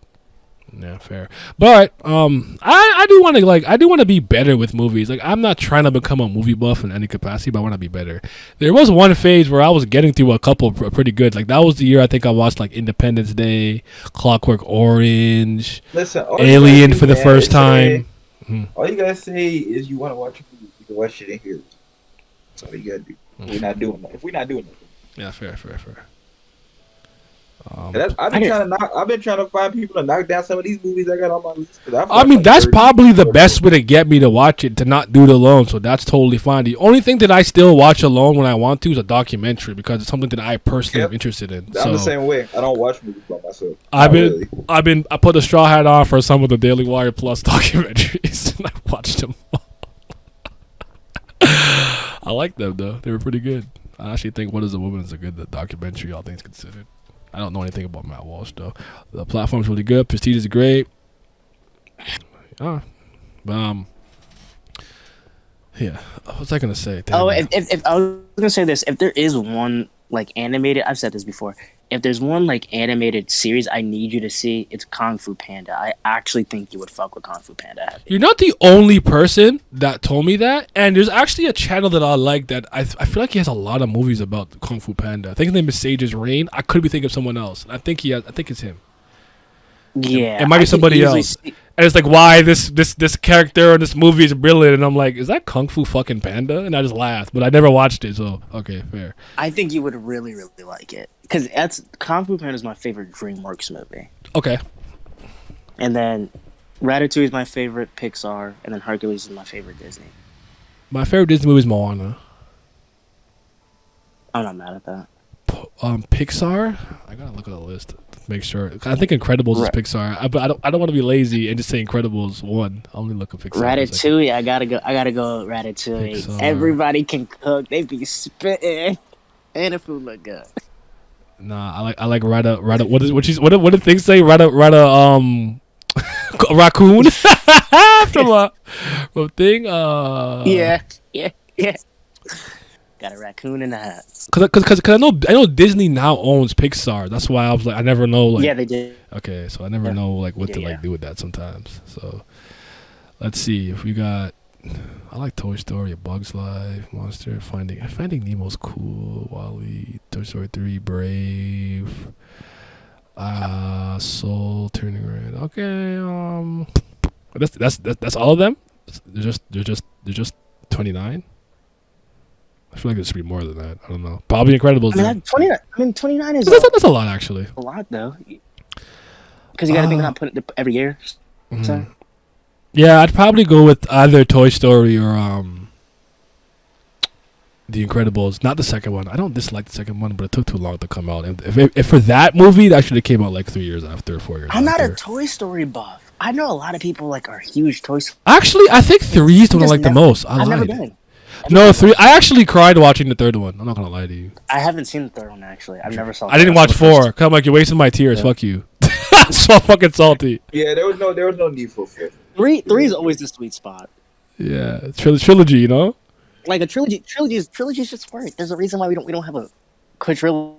yeah, fair. But I do want to be better with movies. Like I'm not trying to become a movie buff in any capacity, but I want to be better. There was one phase where I was getting through a couple pretty good. Like that was the year I think I watched like Independence Day, Clockwork Orange, Listen, all you guys Alien do, for the man, first is say time. Mhm. all you guys say is you want to watch a movie. You can watch it in here. That's all you gotta do. We're not doing that. If we're not doing it. Yeah, fair. And that's, I didn't. I've been trying to find people to knock down some of these movies I got on my list because I've I watched mean, like that's 30 probably the so far. best way to get me to watch it, to not do it alone. So that's totally fine. The only thing that I still watch alone when I want to is a documentary because it's something that I personally am Yep. interested in. I'm the So same way. I don't watch movies by myself. I've Not been, really. I put a straw hat on for some of the Daily Wire Plus documentaries, and I watched them. I like them though; they were pretty good. I actually think "What Is a Woman" is a good documentary, all things considered. I don't know anything about Matt Walsh though. The platform's really good. Prestige is great. But yeah. What was I gonna say? Damn Oh, it. if I was gonna say this, if there is one like animated, I've said this before. If there's one like animated series I need you to see, it's Kung Fu Panda. I actually think you would fuck with Kung Fu Panda heavy. You're not the only person that told me that, and there's actually a channel that I like that I feel like he has a lot of movies about Kung Fu Panda. I think his name is Sage's Reign. I could be thinking of someone else. I think it's him. Yeah, It might be I could somebody easily else. see- And it's like, why this character in this movie is brilliant, and I'm like, is that Kung Fu fucking Panda? And I just laughed, but I never watched it, so okay, fair. I think you would really, really like it because that's Kung Fu Panda is my favorite DreamWorks movie, Okay. and then Ratatouille is my favorite Pixar, and then Hercules is my favorite Disney. My favorite Disney movie is Moana. I'm not mad at that. Pixar. I gotta look at the list to make sure. I think Incredibles is Right. Pixar. But I don't want to be lazy and just say Incredibles one. I'll only look at Pixar. for a second. Ratatouille, I gotta go. Ratatouille. Pixar. Everybody can cook. They be spitting, and the food look good. Nah, I like Rata. What did things say? Rata raccoon from thing. Yeah. Got a raccoon in the hat. Cause I know Disney now owns Pixar. That's why I was like, I never know like. Yeah, they did. Okay, so I never know like what to like do with that sometimes. So let's see if we got. I like Toy Story, A Bug's Life, Monster, Finding Nemo's cool, Wall-E, Toy Story 3, Brave, Soul, Turning Red. Okay, that's all of them. They're just 29. I feel like there should be more than that. I don't know. Probably Incredibles. I mean, 29 is That's a lot actually. a lot though, because you got to think not putting it every year. Mhm. So Yeah, I'd probably go with either Toy Story or The Incredibles. Not the second one. I don't dislike the second one, but it took too long to come out. And if for that movie, that should have came out like 3 years after, 4 years. I'm not after. a Toy Story buff. I know a lot of people like are huge Toy Story. Actually, I think 3 is the one I Just like the never- most. I've never lied. been. No, 3. I actually cried watching the third one. I'm not gonna lie to you. I haven't seen the third one actually. I've never saw. I didn't I saw watch the first 4. Cause I'm like, you're wasting my tears. Yeah. Fuck you. So fucking salty. Yeah, there was no need for fifth. two. Three is always the sweet spot. Yeah, trilogy. You know. Like a trilogy. Trilogies just work. There's a reason why we don't have a quadrilogy.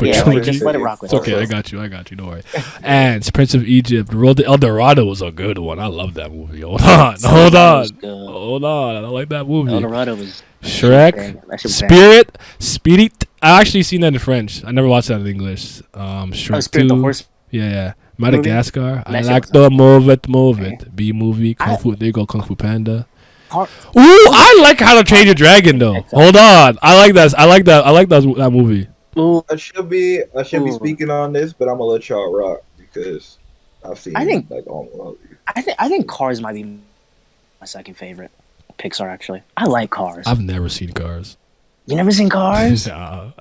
Yeah, like just let it rock with It's okay. I got you. Don't worry. And Prince of Egypt, Road to El Dorado was a good one. I love that movie. Hold on. I don't like that movie. El Dorado was Shrek, that shit was bang. Spirit. I actually seen that in French. I never watched that in English. Shrek Spirit 2. the Horse. Yeah. Madagascar. I That shit like was the amazing. move it. B movie, Kung I, Fu. There you go, Kung Fu Panda. Car- Ooh, I like How to Train Your Dragon though. Pixar. Hold on, I like that. That movie. Ooh, I should be ooh. speaking on this, but I'm gonna let y'all rock because I've I seen think like all of you. I think Cars might be my second favorite Pixar. Actually, I like Cars. I've never seen Cars. You never seen Cars? Nah,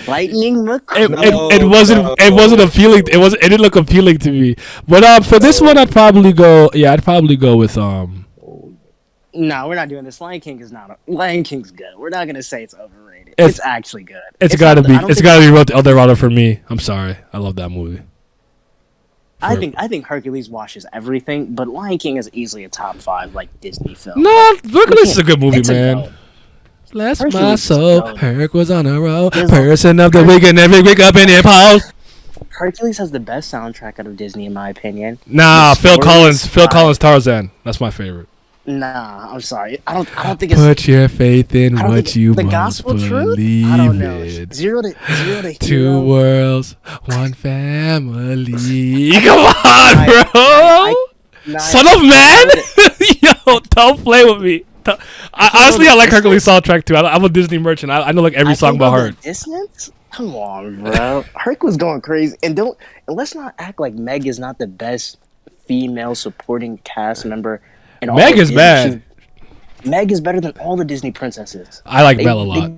Lightning it McQueen. wasn't appealing. It didn't look appealing to me. But for this one, I'd probably go. Yeah, I'd probably go with No, we're not doing this. Lion King is not. Lion King's good. We're not gonna say it's overrated. It's- It's actually good. It's It's gotta not be. I don't It's think gotta be the other router for me. I'm sorry. I love that movie. I think Hercules washes everything, but Lion King is easily a top 5 like Disney film. No, Hercules is a good movie, It's a man. goat. Bless Hercules my is soul. goat. Herc was on a roll. There's Person of the week and every week up in your pose. Hercules has the best soundtrack out of Disney, in my opinion. Nah, The Phil story Collins. is Phil fine. Collins Tarzan. That's my favorite. Nah, I'm sorry. I don't think it's. Put your faith in I don't what think you the must gospel truth. believe I don't know. in. Zero to Two hero. worlds, one family. Come on, I- bro. Son of man. Yo, don't play with me. Honestly, I like Hercules soundtrack too. I'm a Disney merchant. I know like every song by heart. Dissonance? Come on, bro. Herc was going crazy, and let's not act like Meg is not the best female supporting cast member. In all Meg of is Disney. bad. Meg is better than all the Disney princesses. I like They- Belle a lot.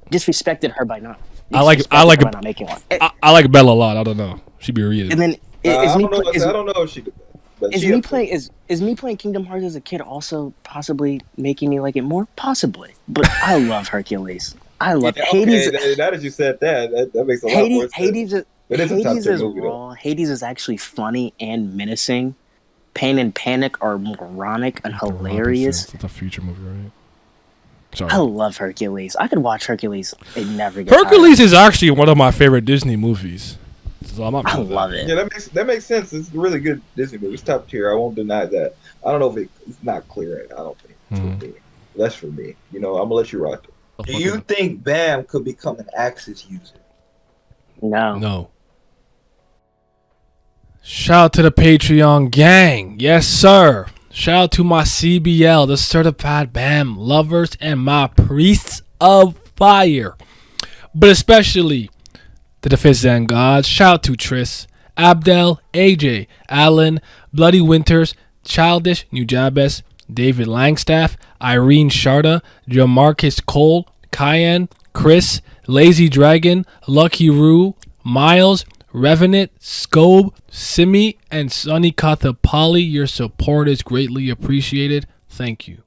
They disrespected her by not. I like by not making one. I like Belle a lot. I don't know. She be reading. And then I is me don't know. play, I don't know if she did that, but is she me playing is me playing Kingdom Hearts as a kid also possibly making me like it more? Possibly, but I love Hercules. I love Hades. Okay, now that you said that makes a lot more sense. Hades is It is a top Hades 10 is movie, though. raw. Hades is actually funny and menacing. Pain and Panic are moronic and hilarious. It's a future movie, right? Sorry. I love Hercules. I could watch Hercules and never get Hercules is actually one of my favorite Disney movies. So I'm not tired. I mad at love that. it. Yeah, that makes sense. It's a really good Disney movie. It's top tier. I won't deny that. I don't know if it's not clear. I don't think. Mhm. For me. That's for me. I'm gonna let you rock. Do you think Bam could become an Axis user? No. No. Shout out to the Patreon gang. Yes, sir. Shout out to my CBL, the certified BAM lovers, and my priests of fire. But especially to the Fifth Zen gods. Shout out to Triss, Abdel, AJ, Alan, Bloody Winters, Childish, Nujabes, David Langstaff, Irene Sharda, Jamarcus Cole, Cayenne, Chris, Lazy Dragon, Lucky Roo, Miles, Revenant, Scobe, Simi, and Sunny Kathapali. Your support is greatly appreciated. Thank you.